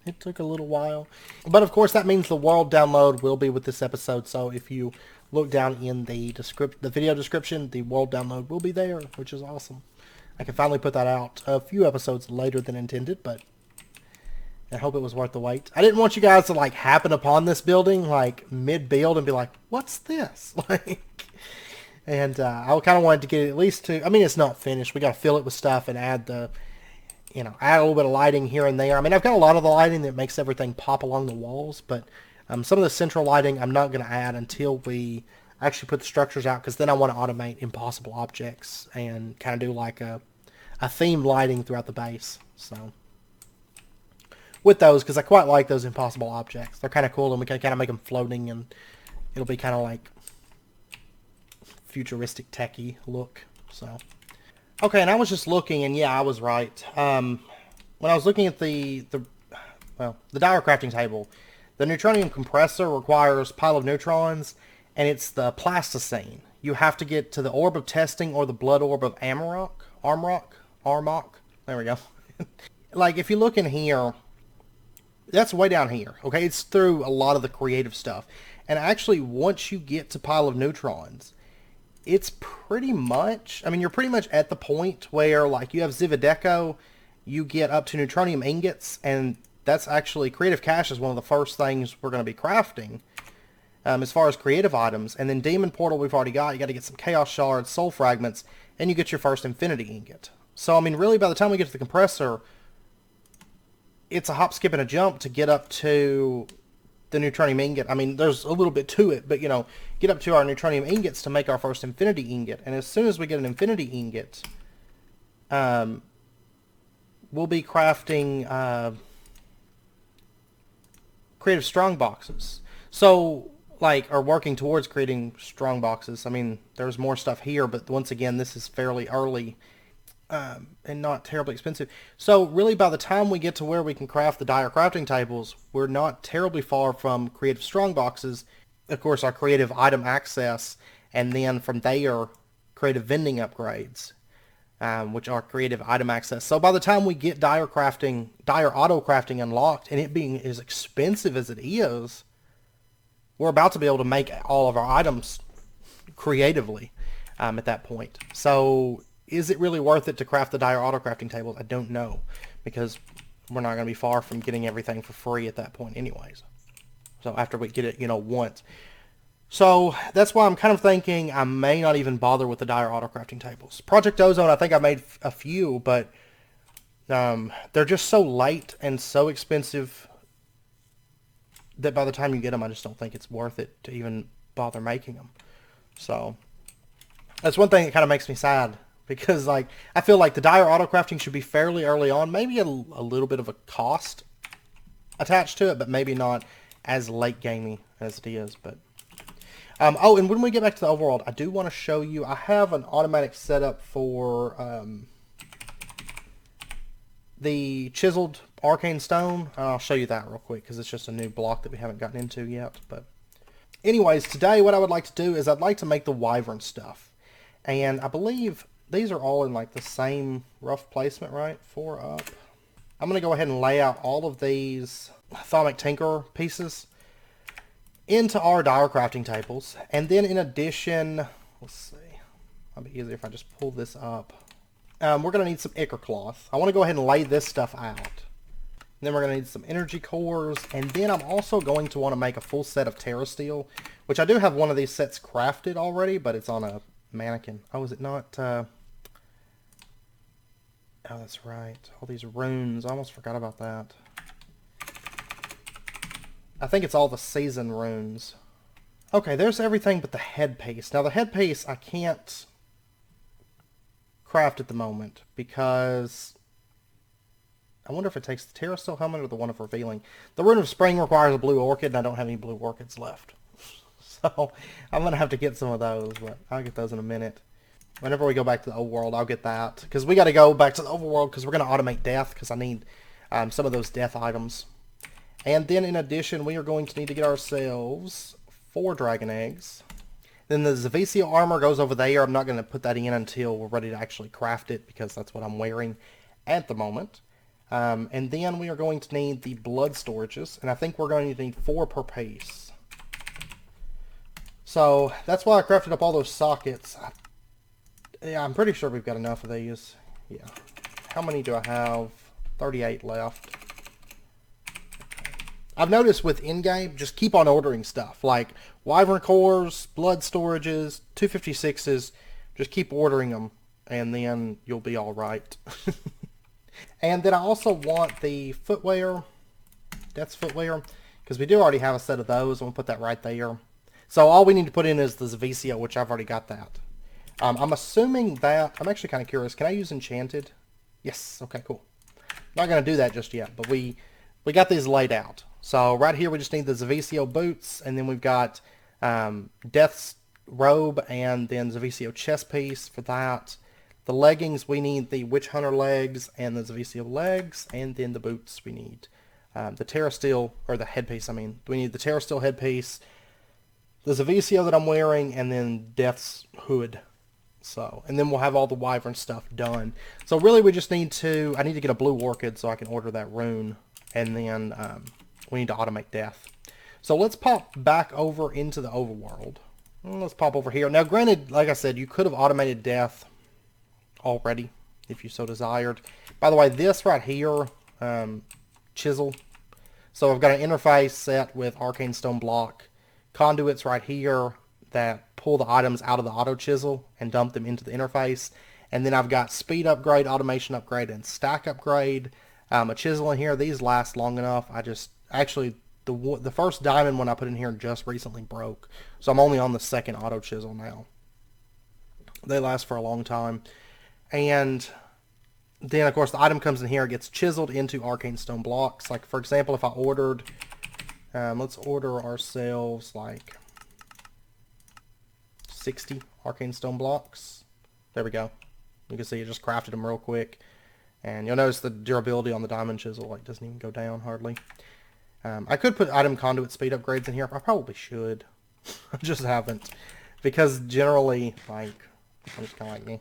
It took a little while. But of course, that means the world download will be with this episode, so if you look down in the video description, the world download will be there, which is awesome. I can finally put that out a few episodes later than intended, but I hope it was worth the wait. I didn't want you guys to like happen upon this building like mid-build and be like, what's this? And I kind of wanted to get it at least to, I mean, it's not finished. We got to fill it with stuff and add the, add a little bit of lighting here and there. I mean, I've got a lot of the lighting that makes everything pop along the walls, but some of the central lighting I'm not going to add until we actually put the structures out, because then I want to automate impossible objects and kind of do like a theme lighting throughout the base. So, with those because I quite like those impossible objects. They're kind of cool, and we can kind of make them floating, and it'll be kind of like futuristic techie look. So, okay, and I was just looking, and yeah, I was right. When I was looking at the dire crafting table, the neutronium compressor requires pile of neutrons, and it's the plasticine. You have to get to the orb of testing or the blood orb of Armrock. There we go. Like, if you look in here, that's way down here, okay? It's through a lot of the creative stuff. And actually, once you get to pile of neutrons, it's pretty much, I mean, you're pretty much at the point where, like, you have Zivadeco, you get up to neutronium ingots, and that's actually, creative cache is one of the first things we're going to be crafting as far as creative items. And then Demon Portal we've already got. You got to get some Chaos Shards, Soul Fragments, and you get your first Infinity Ingot. So, I mean, really, by the time we get to the compressor, it's a hop, skip, and a jump to get up to the neutronium ingot. I mean, there's a little bit to it, but, you know, get up to our neutronium ingots to make our first infinity ingot. And as soon as we get an infinity ingot, we'll be crafting creative strong boxes. So, like, or working towards creating strong boxes. I mean, there's more stuff here, but once again, this is fairly early. And not terribly expensive. So really, by the time we get to where we can craft the dire crafting tables, we're not terribly far from creative strong boxes. Of course, our creative item access, and then from there, creative vending upgrades, which are creative item access. So by the time we get dire auto crafting unlocked, and it being as expensive as it is, we're about to be able to make all of our items creatively at that point. So is it really worth it to craft the dire auto crafting tables? I don't know, because we're not going to be far from getting everything for free at that point anyways. So after we get it, you know, once. So that's why I'm kind of thinking I may not even bother with the dire auto crafting tables. Project Ozone, I think I made a few, but they're just so late and so expensive that by the time you get them, I just don't think it's worth it to even bother making them. So that's one thing that kind of makes me sad. Because, like, I feel like the dire auto crafting should be fairly early on. Maybe a little bit of a cost attached to it, but maybe not as late gamey as it is. But oh, and when we get back to the overworld, I do want to show you. I have an automatic setup for the chiseled arcane stone. I'll show you that real quick because it's just a new block that we haven't gotten into yet. But anyways, today what I would like to do is I'd like to make the wyvern stuff, and I believe these are all in like the same rough placement, right? 4 up. I'm going to go ahead and lay out all of these Thaumic Tinker pieces into our dire crafting tables. And then in addition, let's see. It'll be easier if I just pull this up. We're going to need some ichor cloth. I want to go ahead and lay this stuff out. And then we're going to need some energy cores. And then I'm also going to want to make a full set of Terra Steel, which I do have one of these sets crafted already, but it's on a mannequin. Oh, is it not? Oh, that's right. All these runes. I almost forgot about that. I think it's all the season runes. Okay, there's everything but the headpiece. Now, the headpiece I can't craft at the moment because I wonder if it takes the Terra Steel helmet or the one of revealing. The Rune of Spring requires a blue orchid, and I don't have any blue orchids left. So I'm going to have to get some of those, but I'll get those in a minute. Whenever we go back to the overworld, I'll get that. Because we got to go back to the overworld because we're going to automate death because I need some of those death items. And then in addition, we are going to need to get ourselves 4 dragon eggs. Then the Zavicia armor goes over there. I'm not going to put that in until we're ready to actually craft it because that's what I'm wearing at the moment. And then we are going to need the blood storages. And I think we're going to need 4 per piece. So that's why I crafted up all those sockets. Yeah, I'm pretty sure we've got enough of these. Yeah. How many do I have? 38 left. I've noticed with Endgame, just keep on ordering stuff. Like wyvern cores, blood storages, 256s. Just keep ordering them, and then you'll be all right. And then I also want the footwear. Death's footwear. Because we do already have a set of those. I'm going to put that right there. So all we need to put in is the Zavicia, which I've already got that. I'm assuming that... I'm actually kind of curious. Can I use Enchanted? Yes. Okay, cool. Not going to do that just yet, but we we got these laid out. So right here we just need the Zavisio boots, and then we've got Death's robe, and then Zavisio chest piece for that. The leggings, we need the Witch Hunter legs and the Zavisio legs, and then the boots we need the Terra Steel, or the headpiece, I mean. We need the Terra Steel headpiece, the Zavisio that I'm wearing, and then Death's hood. So, and then we'll have all the wyvern stuff done. So really we just need to, I need to get a blue orchid so I can order that rune, and then we need to automate Death. So let's pop back over into the overworld. Let's pop over here. Now granted, like I said, you could have automated Death already if you so desired. By the way, this right here, chisel. So I've got an interface set with arcane stone block, conduits right here that pull the items out of the auto chisel and dump them into the interface. And then I've got speed upgrade, automation upgrade, and stack upgrade. A chisel in here. These last long enough. I just actually the first diamond one I put in here just recently broke, so I'm only on the second auto chisel now. They last for a long time. And then of course the item comes in here, gets chiseled into arcane stone blocks. Like for example, if I ordered, let's order ourselves like 60 arcane stone blocks. There we go. You can see it just crafted them real quick. And you'll notice the durability on the diamond chisel like doesn't even go down hardly. I could put item conduit speed upgrades in here. I probably should. I just haven't. Because generally, like, I'm just kind of like, me.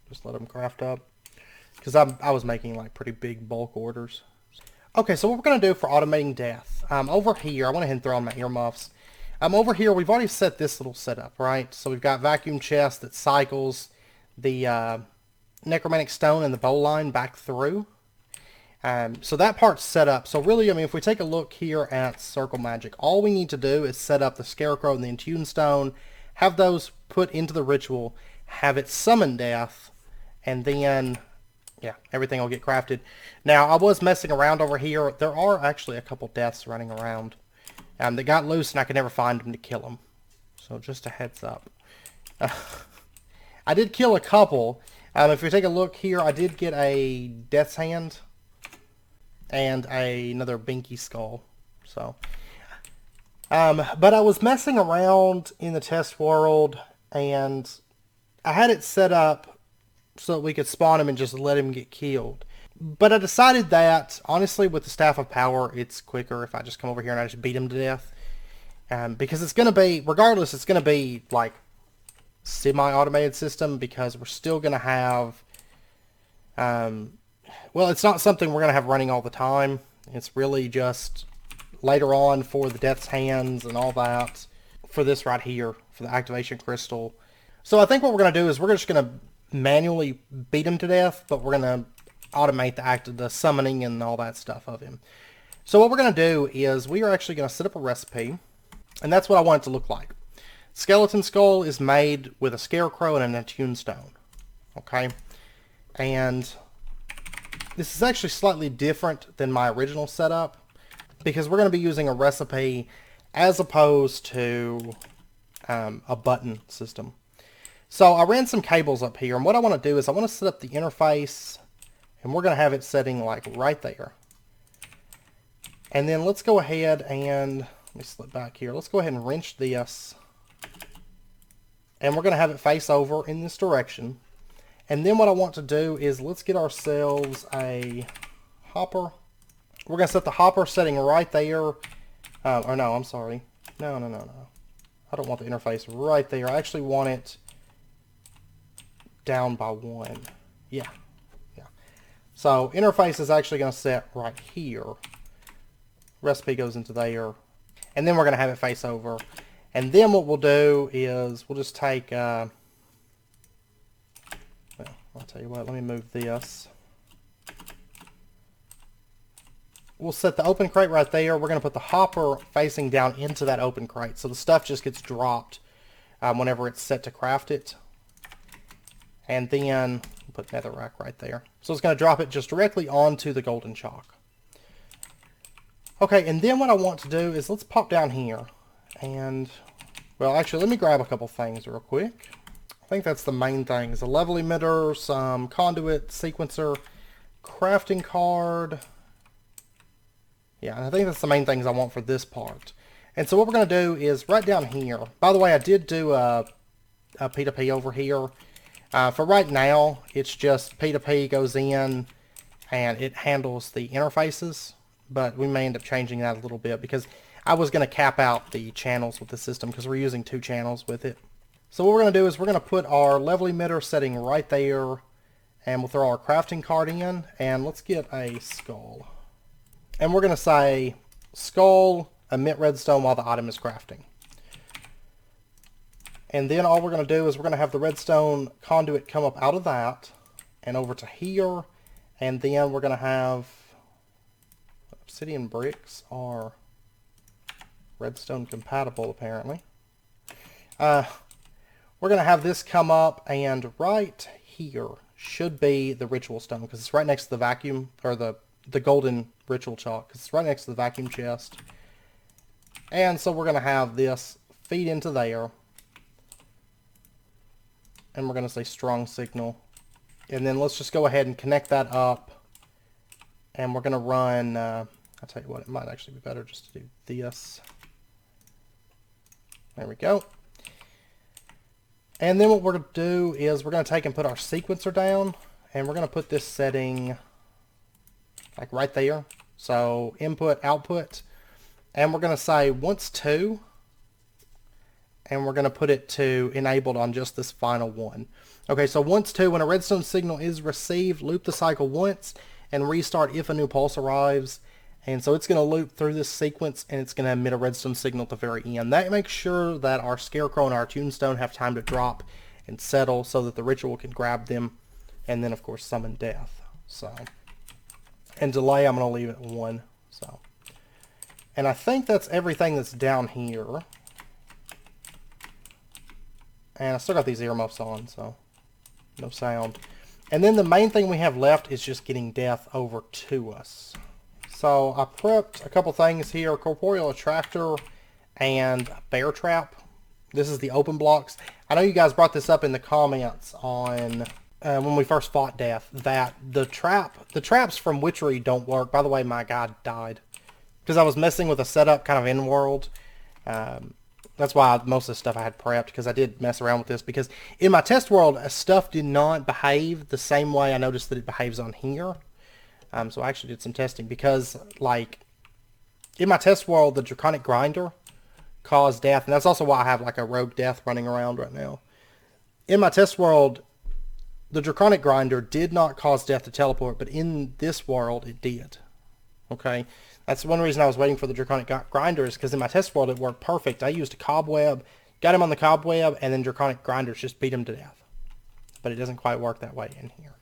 Just let them craft up. Because I was making like pretty big bulk orders. Okay, so what we're going to do for automating Death. Over here, I went ahead and throw on my earmuffs. Over here, we've already set this little setup, right? So we've got vacuum chest that cycles the necromantic stone and the bow line back through. So that part's set up. So really, I mean, if we take a look here at Circle Magic, all we need to do is set up the Scarecrow and the Intune Stone, have those put into the ritual, have it summon Death, and then, yeah, everything will get crafted. Now, I was messing around over here. There are actually a couple Deaths running around that got loose, and I could never find them to kill them. So just a heads up. I did kill a couple. If you take a look here, I did get a Death's Hand and another Binky Skull. So, but I was messing around in the test world, and I had it set up so that we could spawn him and just let him get killed. But I decided that, honestly, with the Staff of Power, it's quicker if I just come over here and I just beat him to death. Because it's going to be, regardless, it's going to be, like, semi-automated system, because we're still going to have, well, it's not something we're going to have running all the time. It's really just later on for the Death's Hands and all that, for this right here, for the activation crystal. So I think what we're going to do is we're just going to manually beat him to death, but we're going to automate the summoning and all that stuff of him. So what we're going to do is we are actually going to set up a recipe, and that's what I want it to look like. Skeleton Skull is made with a Scarecrow and an Attune Stone. Okay? And this is actually slightly different than my original setup, because we're going to be using a recipe as opposed to a button system. So I ran some cables up here, and what I want to do is I want to set up the interface, and we're going to have it setting like right there. And then let's go ahead and, let me slip back here, let's go ahead and wrench this, and we're going to have it face over in this direction. And then what I want to do is let's get ourselves a hopper. We're going to set the hopper setting right there. Or no, I'm sorry. No. I don't want the interface right there. I actually want it down by 1. Yeah. So interface is actually going to set right here. Recipe goes into there. And then we're going to have it face over. And then what we'll do is we'll just take... well, I'll tell you what. Let me move this. We'll set the open crate right there. We're going to put the hopper facing down into that open crate. So the stuff just gets dropped whenever it's set to craft it. And then we'll put netherrack right there. So it's going to drop it just directly onto the golden chalk. Okay, and then what I want to do is let's pop down here. And, well, actually, let me grab a couple things real quick. I think that's the main things. A level emitter, some conduit, sequencer, crafting card. Yeah, and I think that's the main things I want for this part. And so what we're going to do is right down here. By the way, I did do a P2P over here. For right now, it's just P2P goes in and it handles the interfaces. But we may end up changing that a little bit because I was going to cap out the channels with the system because we're using 2 channels with it. So what we're going to do is we're going to put our level emitter setting right there. And we'll throw our crafting card in. And let's get a skull. And we're going to say skull, emit redstone while the item is crafting. And then all we're going to do is we're going to have the redstone conduit come up out of that and over to here. And then we're going to have obsidian bricks are redstone compatible apparently. We're going to have this come up, and right here should be the ritual stone because it's right next to the vacuum, or the golden ritual chalk, because it's right next to the vacuum chest. And so we're going to have this feed into there. And we're going to say strong signal. And then let's just go ahead and connect that up. And we're going to run, I'll tell you what, it might actually be better just to do this. There we go. And then what we're going to do is we're going to take and put our sequencer down. And we're going to put this setting like right there. So input, output. And we're going to say once 2. And we're going to put it to enabled on just this final one. Okay, so once 2, when a redstone signal is received, loop the cycle once and restart if a new pulse arrives. And so it's going to loop through this sequence and it's going to emit a redstone signal at the very end. That makes sure that our scarecrow and our tombstone have time to drop and settle so that the ritual can grab them and then of course summon death. So, and delay I'm going to leave it 1. So, and I think that's everything that's down here. And I still got these earmuffs on, so no sound. And then the main thing we have left is just getting death over to us. So I prepped a couple things here, corporeal attractor and bear trap. This is the open blocks. I know you guys brought this up in the comments on when we first fought death, that the traps from witchery don't work. By the way, my guy died because I was messing with a setup kind of in world. That's why most of the stuff I had prepped, because I did mess around with this. Because in my test world, stuff did not behave the same way I noticed that it behaves on here. So I actually did some testing because, like, in my test world, the draconic grinder caused death. And that's also why I have, like, a rogue death running around right now. In my test world, the draconic grinder did not cause death to teleport, but in this world, it did. Okay? That's one reason I was waiting for the draconic grinders, because in my test world it worked perfect. I used a cobweb, got him on the cobweb, and then draconic grinders just beat him to death. But it doesn't quite work that way in here.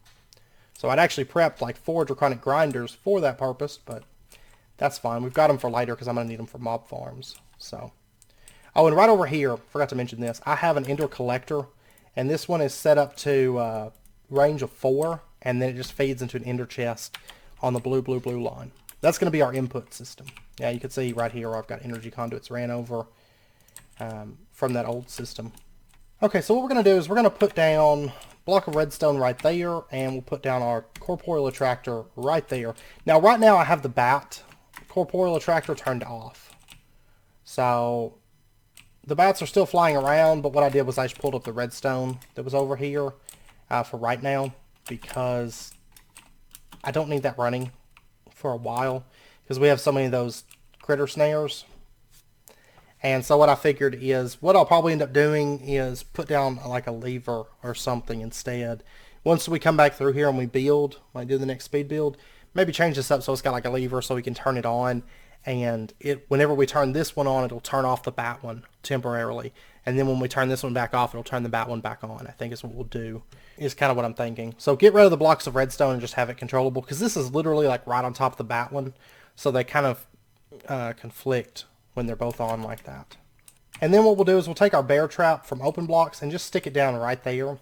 So I'd actually prepped like 4 draconic grinders for that purpose, but that's fine. We've got them for later because I'm going to need them for mob farms. So, oh, and right over here, forgot to mention this, I have an ender collector, and this one is set up to range of 4, and then it just feeds into an ender chest on the blue line. That's going to be our input system. Yeah, you can see right here where I've got energy conduits ran over from that old system. Okay, so what we're going to do is we're going to put down a block of redstone right there, and we'll put down our corporeal attractor right there. Now, right now I have the bat corporeal attractor turned off. So the bats are still flying around, but what I did was I just pulled up the redstone that was over here for right now, because I don't need that running for a while, because we have so many of those critter snares. And so what I figured is, what I'll probably end up doing is put down like a lever or something instead. Once we come back through here and we build, like do the next speed build, maybe change this up so it's got like a lever so we can turn it on. And whenever we turn this one on, it'll turn off the bat one temporarily. And then when we turn this one back off, it'll turn the bat one back on. I think is what we'll do. Is kind of what I'm thinking. So get rid of the blocks of redstone and just have it controllable, because this is literally like right on top of the bat one. So they kind of conflict when they're both on like that. And then what we'll do is we'll take our bear trap from open blocks and just stick it down right there.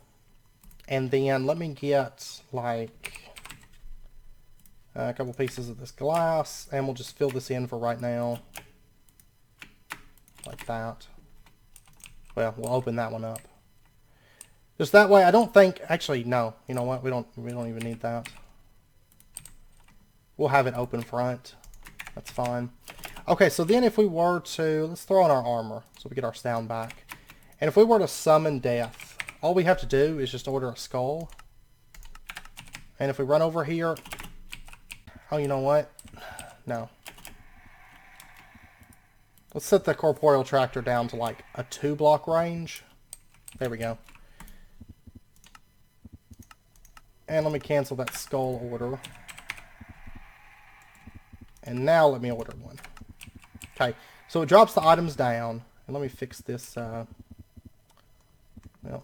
And then let me get like a couple pieces of this glass, and we'll just fill this in for right now. Like that. Well, we'll open that one up. Just that way, I don't think, actually, no. You know what? We don't even need that. We'll have it open front. That's fine. Okay, so then if we were to... Let's throw on our armor so we get our sound back. And if we were to summon death, all we have to do is just order a skull. And if we run over here... Oh, you know what? No. Let's set the corporeal tractor down to like a 2-block range. There we go. And let me cancel that skull order. And now let me order one. Okay, so it drops the items down. And let me fix this. Well,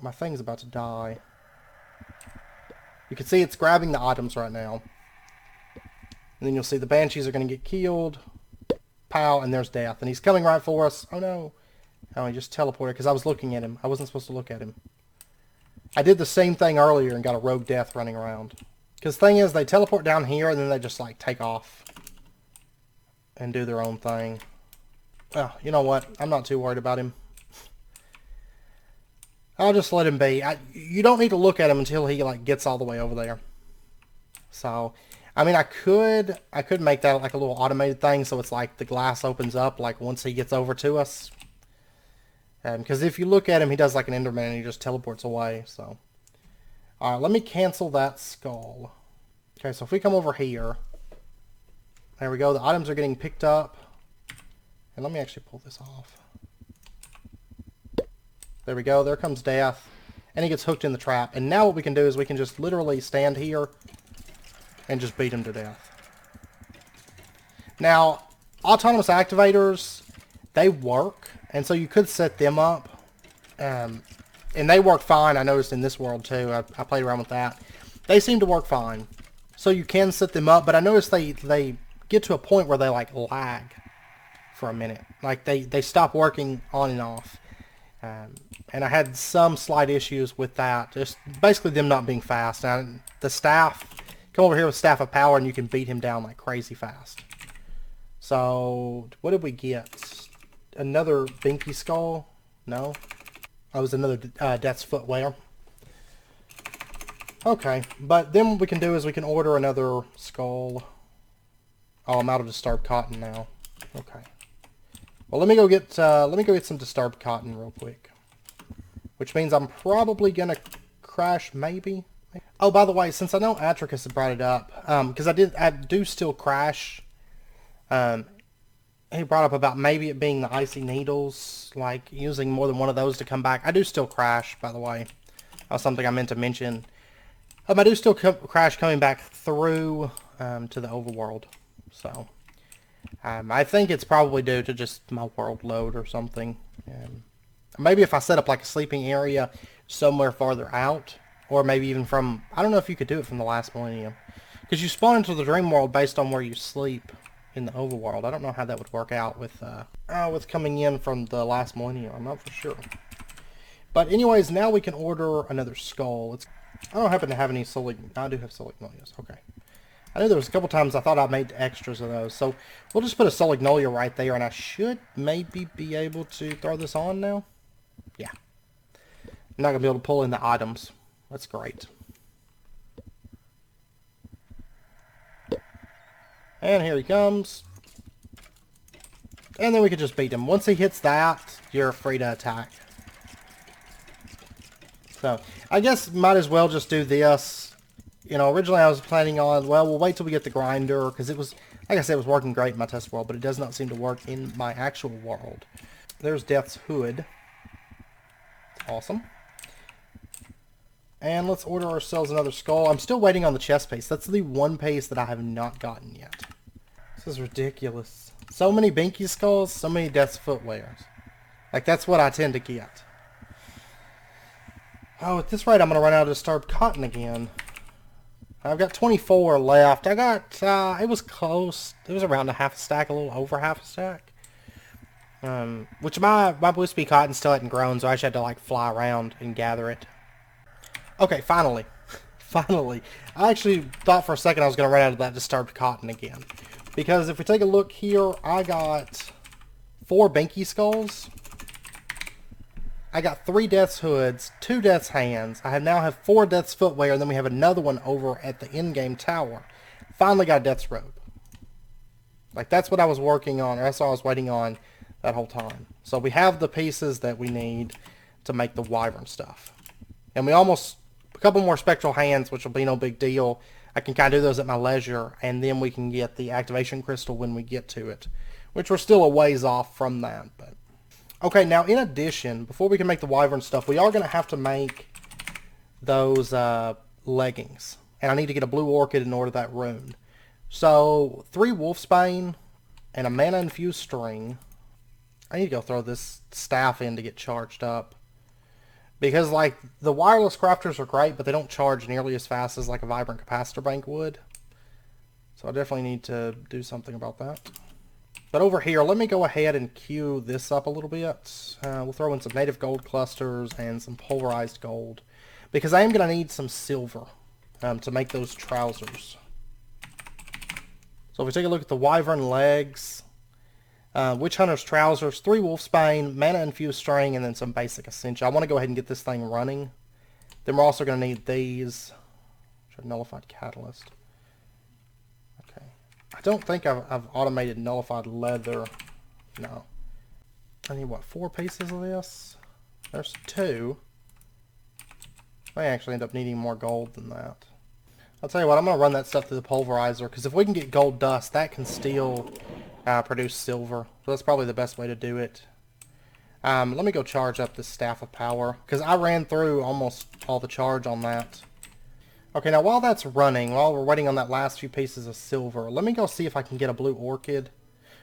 my thing's about to die. You can see it's grabbing the items right now. And then you'll see the banshees are going to get killed. Pow, and there's death. And he's coming right for us. Oh no. Oh, he just teleported because I was looking at him. I wasn't supposed to look at him. I did the same thing earlier and got a rogue death running around. Because the thing is, they teleport down here and then they just like take off. And do their own thing. Well, you know what? I'm not too worried about him. I'll just let him be. You don't need to look at him until he like gets all the way over there. So, I mean, I could make that like a little automated thing, so it's like the glass opens up like once he gets over to us. Because if you look at him, he does like an Enderman and he just teleports away. So, all right, let me cancel that skull. Okay, so if we come over here, there we go. The items are getting picked up, and let me actually pull this off. There we go. There comes death, and he gets hooked in the trap. And now what we can do is we can just literally stand here and just beat him to death. Now, autonomous activators, they work, and so you could set them up. And they work fine, I noticed in this world too. I played around with that. They seem to work fine. So you can set them up, but I noticed they get to a point where they like lag for a minute. Like they stop working on and off. And I had some slight issues with that. Just basically them not being fast. Now, the staff... Come over here with Staff of Power and you can beat him down like crazy fast. So, what did we get? Another Binky Skull? No? That was another Death's Footwear. Okay, but then what we can do is we can order another skull. Oh, I'm out of Disturbed Cotton now. Okay. Well, let me go get some Disturbed Cotton real quick. Which means I'm probably gonna crash, maybe. Oh, by the way, since I know Atricus had brought it up, because I do still crash. He brought up about maybe it being the icy needles, like using more than one of those to come back. I do still crash, by the way. That was something I meant to mention. I do still crash coming back through to the overworld. So, I think it's probably due to just my world load or something. Maybe if I set up like a sleeping area somewhere farther out. Or maybe even from... I don't know if you could do it from the last millennium. Because you spawn into the dream world based on where you sleep in the overworld. I don't know how that would work out with coming in from the last millennium. I'm not for sure. But anyways, now we can order another skull. I don't happen to have any Solic... I do have Solignolia. Okay. I know there was a couple times I thought I made extras of those. So we'll just put a Solignolia right there. And I should maybe be able to throw this on now. Yeah. I'm not going to be able to pull in the items. That's great. And here he comes. And then we can just beat him. Once he hits that, you're free to attack. So, I guess might as well just do this. You know, originally I was planning on, well, we'll wait till we get the grinder, because it was, like I said, it was working great in my test world, but it does not seem to work in my actual world. There's Death's Hood. Awesome. And let's order ourselves another skull. I'm still waiting on the chest piece. That's the one piece that I have not gotten yet. This is ridiculous. So many Binky skulls, so many Death's Footwears. Like, that's what I tend to get. Oh, at this rate, I'm going to run out of Disturbed Cotton again. I've got 24 left. I got, it was close. It was around a half a stack, a little over half a stack. Which my Blue Speed Cotton still hadn't grown, so I just had to, like, fly around and gather it. Okay, finally. Finally. I actually thought for a second I was going to run out of that Disturbed Cotton again. Because if we take a look here, I got 4 Binky Skulls. I got 3 Death's Hoods, 2 Death's Hands. I now have 4 Death's Footwear, and then we have another one over at the Endgame Tower. Finally got a Death's Robe. Like, that's what I was working on, or that's what I was waiting on that whole time. So we have the pieces that we need to make the wyvern stuff. And we almost, a couple more spectral hands, which will be no big deal. I can kind of do those at my leisure, and then we can get the activation crystal when we get to it, which we're still a ways off from that. But okay, now in addition, before we can make the wyvern stuff, we are going to have to make those leggings. And I need to get a blue orchid in order that rune. So 3 wolfsbane and a mana infused string. I need to go throw this staff in to get charged up. Because, like, the wireless crafters are great, but they don't charge nearly as fast as, like, a vibrant capacitor bank would. So I definitely need to do something about that. But over here, let me go ahead and queue this up a little bit. We'll throw in some native gold clusters and some pulverized gold. Because I am going to need some silver to make those trousers. So if we take a look at the wyvern legs, witch hunter's trousers, 3 wolfsbane, mana infused string, and then some basic essential. I want to go ahead and get this thing running. Then we're also going to need these, which are nullified catalyst. Okay. I don't think I've automated nullified leather. No. I need, what, 4 pieces of this? There's 2. I actually end up needing more gold than that. I'll tell you what, I'm going to run that stuff through the pulverizer, because if we can get gold dust, that can still produce silver. So that's probably the best way to do it. Let me go charge up this Staff of Power, because I ran through almost all the charge on that. Okay, now while that's running, while we're waiting on that last few pieces of silver, let me go see if I can get a blue orchid.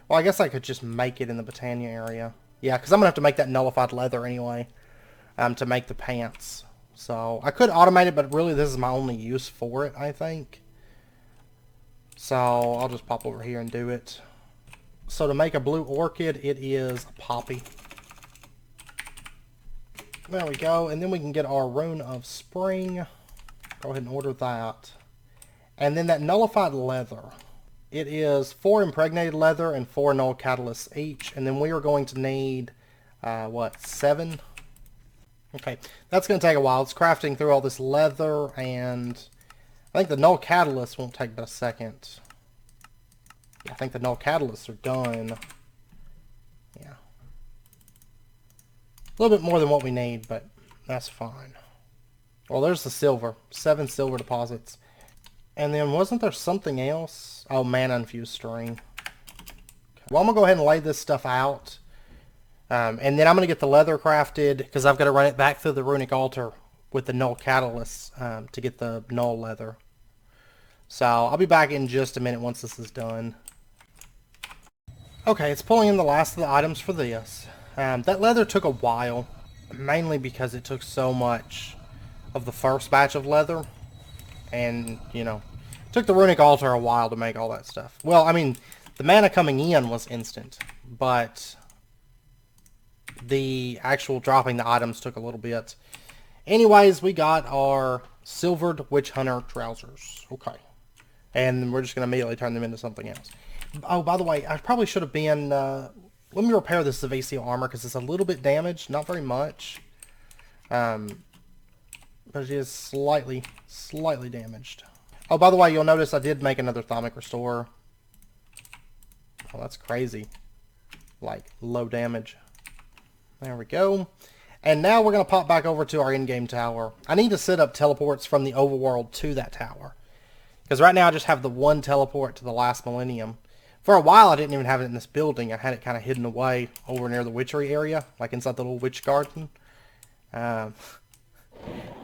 Well, I guess I could just make it in the Botania area. Yeah, because I'm going to have to make that nullified leather anyway to make the pants. So I could automate it, but really this is my only use for it, I think. So I'll just pop over here and do it. So to make a blue orchid, it is a poppy. There we go. And then we can get our rune of spring. Go ahead and order that. And then that nullified leather. It is 4 impregnated leather and 4 null catalysts each. And then we are going to need, what, 7? Okay, that's going to take a while. It's crafting through all this leather, and I think the null catalysts won't take but a second. Yeah, I think the null catalysts are done. Yeah. A little bit more than what we need, but that's fine. Well, there's the silver. 7 silver deposits. And then wasn't there something else? Oh, mana infused string. Okay. Well, I'm going to go ahead and lay this stuff out. And then I'm going to get the leather crafted, because I've got to run it back through the runic altar with the null catalyst to get the null leather. So I'll be back in just a minute once this is done. Okay, it's pulling in the last of the items for this. That leather took a while, mainly because it took so much of the first batch of leather. And, you know, it took the runic altar a while to make all that stuff. Well, I mean, the mana coming in was instant, but the actual dropping the items took a little bit. Anyways, we got our silvered witch hunter trousers. Okay. And we're just going to immediately turn them into something else. Oh, by the way, I probably should have been... let me repair this Avaritia armor, because it's a little bit damaged. Not very much. But it is slightly damaged. Oh, by the way, you'll notice I did make another Thermic Restorer. Oh, that's crazy. Like, low damage. There we go. And now we're going to pop back over to our in-game tower. I need to set up teleports from the overworld to that tower. Because right now I just have the one teleport to the last millennium. For a while I didn't even have it in this building. I had it kind of hidden away over near the witchery area. Like inside the little witch garden.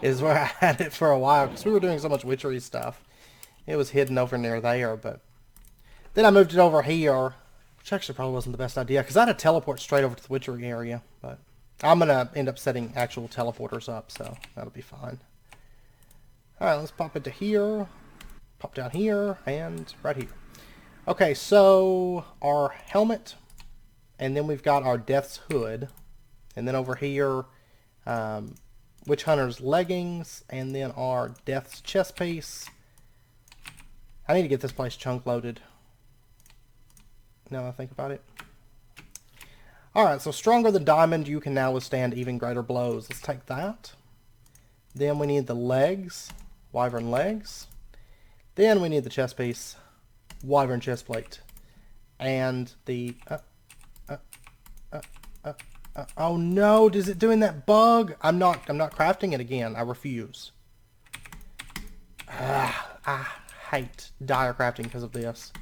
Is where I had it for a while. Because we were doing so much witchery stuff. It was hidden over near there. But then I moved it over here. Which actually probably wasn't the best idea, because I had to teleport straight over to the witchery area. But I'm going to end up setting actual teleporters up, so that'll be fine. Alright, let's pop into here. Pop down here, and right here. Okay, so our helmet, and then we've got our Death's Hood. And then over here, Witch Hunter's leggings, and then our Death's chest piece. I need to get this place chunk loaded. Now that I think about it. Alright, so stronger than diamond, you can now withstand even greater blows. Let's take that. Then we need the legs, wyvern legs. Then we need the chest piece, wyvern chest plate. And the... oh no, is it doing that bug? I'm not crafting it again. I refuse. I hate dire crafting because of this.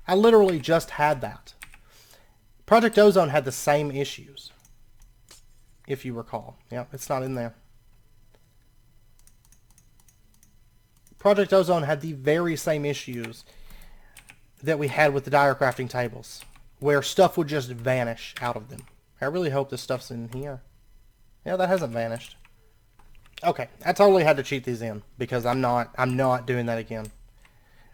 I literally just had that. Project Ozone had the same issues, if you recall. Yeah, it's not in there. Project Ozone had the very same issues that we had with the dire crafting tables, where stuff would just vanish out of them. I really hope this stuff's in here. Yeah, that hasn't vanished. Okay, I totally had to cheat these in because I'm not doing that again.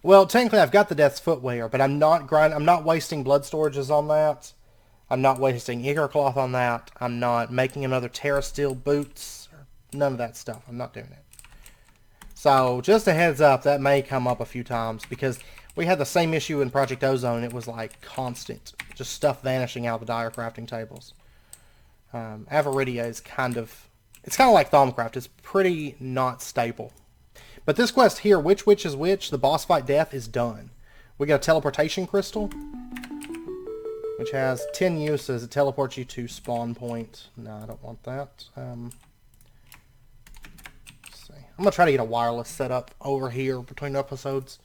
Well, technically I've got the Death's Footwear, but I'm not wasting blood storages on that. I'm not wasting Eager Cloth on that. I'm not making another Terra Steel boots. None of that stuff. I'm not doing it. So, just a heads up, that may come up a few times because we had the same issue in Project Ozone. It was like constant. Just stuff vanishing out of the dire crafting tables. Avaritia is kind of... It's kind of like Thaumcraft. It's pretty not stable. But this quest here, which is which, the boss fight death, is done. We got a teleportation crystal, which has 10 uses. It teleports you to spawn point. No, I don't want that. Let's see. I'm going to try to get a wireless set up over here between episodes.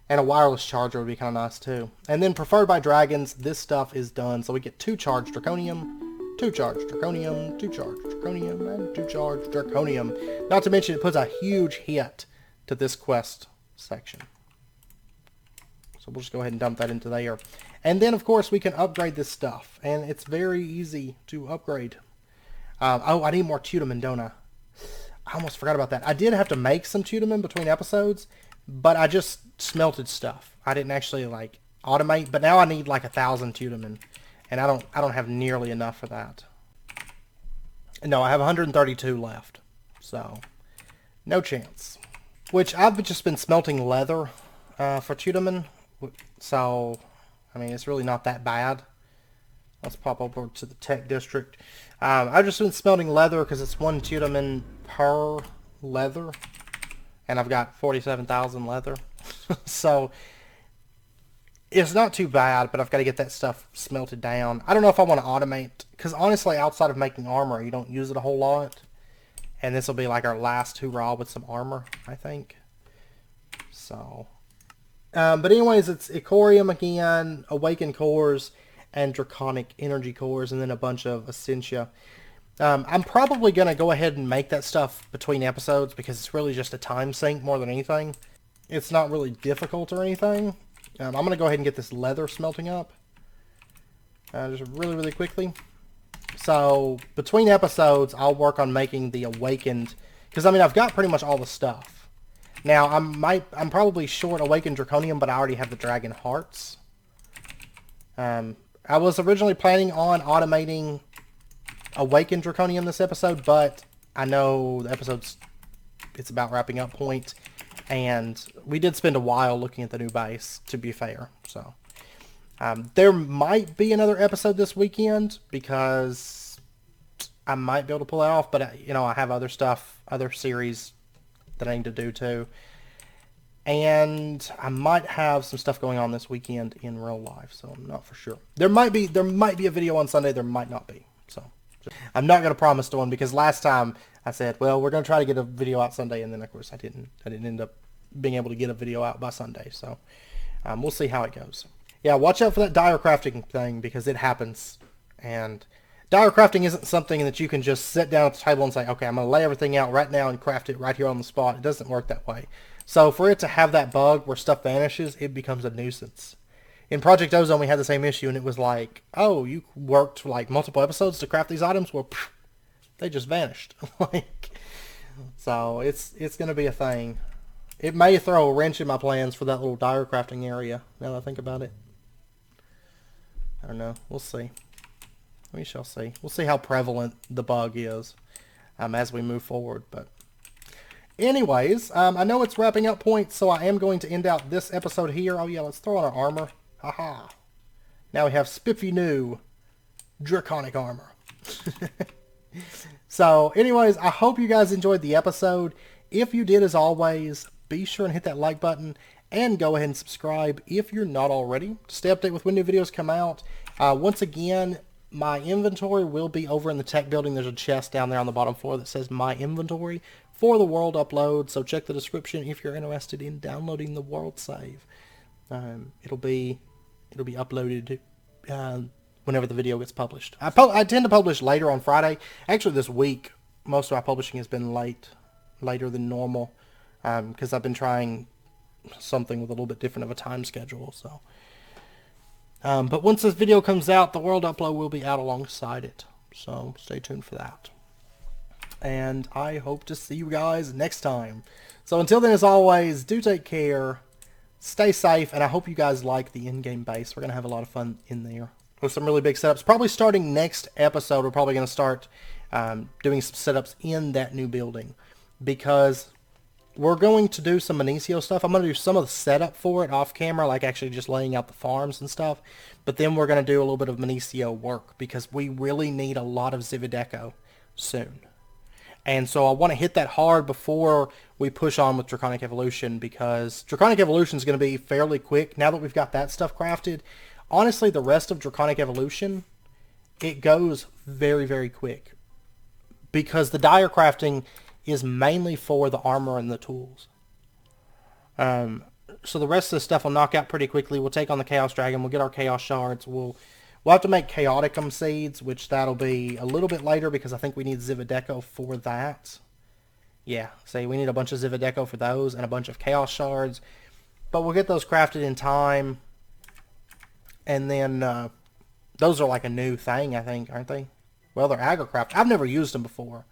And a wireless charger would be kind of nice too. And then preferred by dragons, this stuff is done. So we get 2 charged draconium, 2 charged draconium, 2 charged draconium, and 2 charged draconium. Not to mention it puts a huge hit to this quest section. So we'll just go ahead and dump that into there. And then of course we can upgrade this stuff. And it's very easy to upgrade. Oh, I need more Tudamin, don't I? I almost forgot about that. I did have to make some Tudamin between episodes. But I just smelted stuff. I didn't actually like automate, but now I need like 1,000 Tudamin, and I don't have nearly enough for that. No, I have 132 left, so no chance. Which I've just been smelting leather for Tudamin, so I mean it's really not that bad. Let's pop over to the tech district. I've just been smelting leather because it's 1 Tudamin per leather. And I've got 47,000 leather. So, it's not too bad, but I've got to get that stuff smelted down. I don't know if I want to automate, because honestly, outside of making armor, you don't use it a whole lot. And this will be like our last hurrah with some armor, I think. So, but anyways, it's Icorium again, Awakened Cores, and Draconic Energy Cores, and then a bunch of Essentia. I'm probably going to go ahead and make that stuff between episodes because it's really just a time sink more than anything. It's not really difficult or anything. I'm going to go ahead and get this leather smelting up. Just really, really quickly. So, between episodes, I'll work on making the Awakened... Because, I mean, I've got pretty much all the stuff. Now, I'm probably short Awakened Draconium, but I already have the Dragon Hearts. I was originally planning on automating Awakened Draconium this episode, but I know the episode's it's about wrapping up point, and we did spend a while looking at the new base, to be fair. So there might be another episode this weekend because I might be able to pull it off, but you know I have other stuff, other series that I need to do too, and I might have some stuff going on this weekend in real life, so I'm not for sure. There might be a video on Sunday, there might not be. So I'm not going to promise one because last time I said, well, we're going to try to get a video out Sunday, and then of course I didn't end up being able to get a video out by Sunday. So we'll see how it goes. Yeah, watch out for that dire crafting thing because it happens. And dire crafting isn't something that you can just sit down at the table and say, okay, I'm going to lay everything out right now and craft it right here on the spot. It doesn't work that way. So for it to have that bug where stuff vanishes, it becomes a nuisance. In Project Ozone, we had the same issue, and it was like, oh, you worked for like multiple episodes to craft these items? Well, pff, they just vanished. So it's going to be a thing. It may throw a wrench in my plans for that little dire crafting area, now that I think about it. I don't know. We'll see. We shall see. We'll see how prevalent the bug is as we move forward. But anyways, I know it's wrapping up point, so I am going to end out this episode here. Oh yeah, let's throw on our armor. Haha. Now we have spiffy new draconic armor. So anyways, I hope you guys enjoyed the episode. If you did, as always, be sure and hit that like button and go ahead and subscribe if you're not already to stay updated with when new videos come out. Once again, my inventory will be over in the tech building. There's a chest down there on the bottom floor that says my inventory for the world upload. So check the description if you're interested in downloading the world save. It'll be uploaded whenever the video gets published. I tend to publish later on Friday. Actually, this week most of my publishing has been later than normal, because I've been trying something with a little bit different of a time schedule. So, but once this video comes out, the world upload will be out alongside it. So stay tuned for that. And I hope to see you guys next time. So until then, as always, do take care, stay safe, and I hope you guys like the in-game base. We're going to have a lot of fun in there with some really big setups. Probably starting next episode, we're probably going to start doing some setups in that new building, because we're going to do some Minicio stuff. I'm going to do some of the setup for it off camera, like actually just laying out the farms and stuff. But then we're going to do a little bit of Minicio work, because we really need a lot of Zivadeco soon. And so I want to hit that hard before we push on with Draconic Evolution, because Draconic Evolution is going to be fairly quick. Now that we've got that stuff crafted, honestly, the rest of Draconic Evolution, it goes very, very quick. Because the dire crafting is mainly for the armor and the tools. So the rest of the stuff will knock out pretty quickly. We'll take on the Chaos Dragon. We'll get our Chaos Shards. We'll have to make Chaoticum seeds, which that'll be a little bit later, because I think we need Zivadeco for that. Yeah, see, we need a bunch of Zivadeco for those and a bunch of Chaos Shards. But we'll get those crafted in time. And then those are like a new thing, I think, aren't they? Well, they're agrocraft. I've never used them before.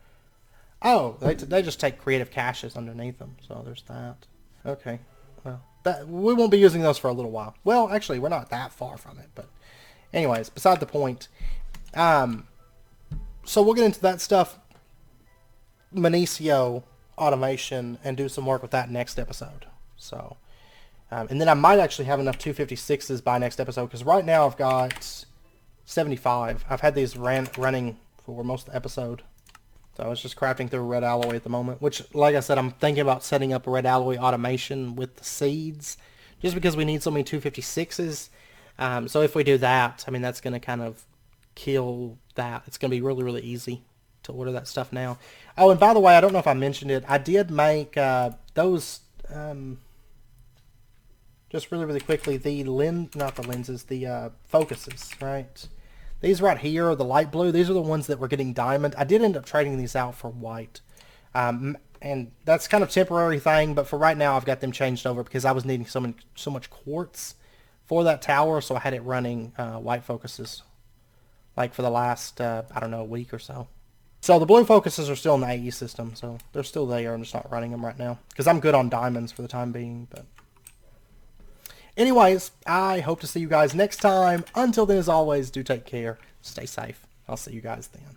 Oh, they just take creative caches underneath them. So there's that. Okay. Well, we won't be using those for a little while. Well, actually, we're not that far from it. But anyways, beside the point. So we'll get into that stuff, Minicio automation, and do some work with that next episode. So, and then I might actually have enough 256s by next episode, because right now I've got 75. I've had these running for most of the episode. So I was just crafting through red alloy at the moment, which, like I said, I'm thinking about setting up a red alloy automation with the seeds, just because we need so many 256s. So if we do that, I mean, that's going to kind of kill that. It's going to be really, really easy to order that stuff now. Oh, and by the way, I don't know if I mentioned it. I did make those, just really, really quickly, not the lenses, the focuses, right? These right here, the light blue, these are the ones that were getting diamond. I did end up trading these out for white. And that's kind of a temporary thing, but for right now, I've got them changed over, because I was needing so much quartz for that tower, so I had it running white focuses, like for the last, I don't know, a week or so. So the blue focuses are still in the AE system, so they're still there. I'm just not running them right now, because I'm good on diamonds for the time being. But anyways, I hope to see you guys next time. Until then, as always, do take care. Stay safe. I'll see you guys then.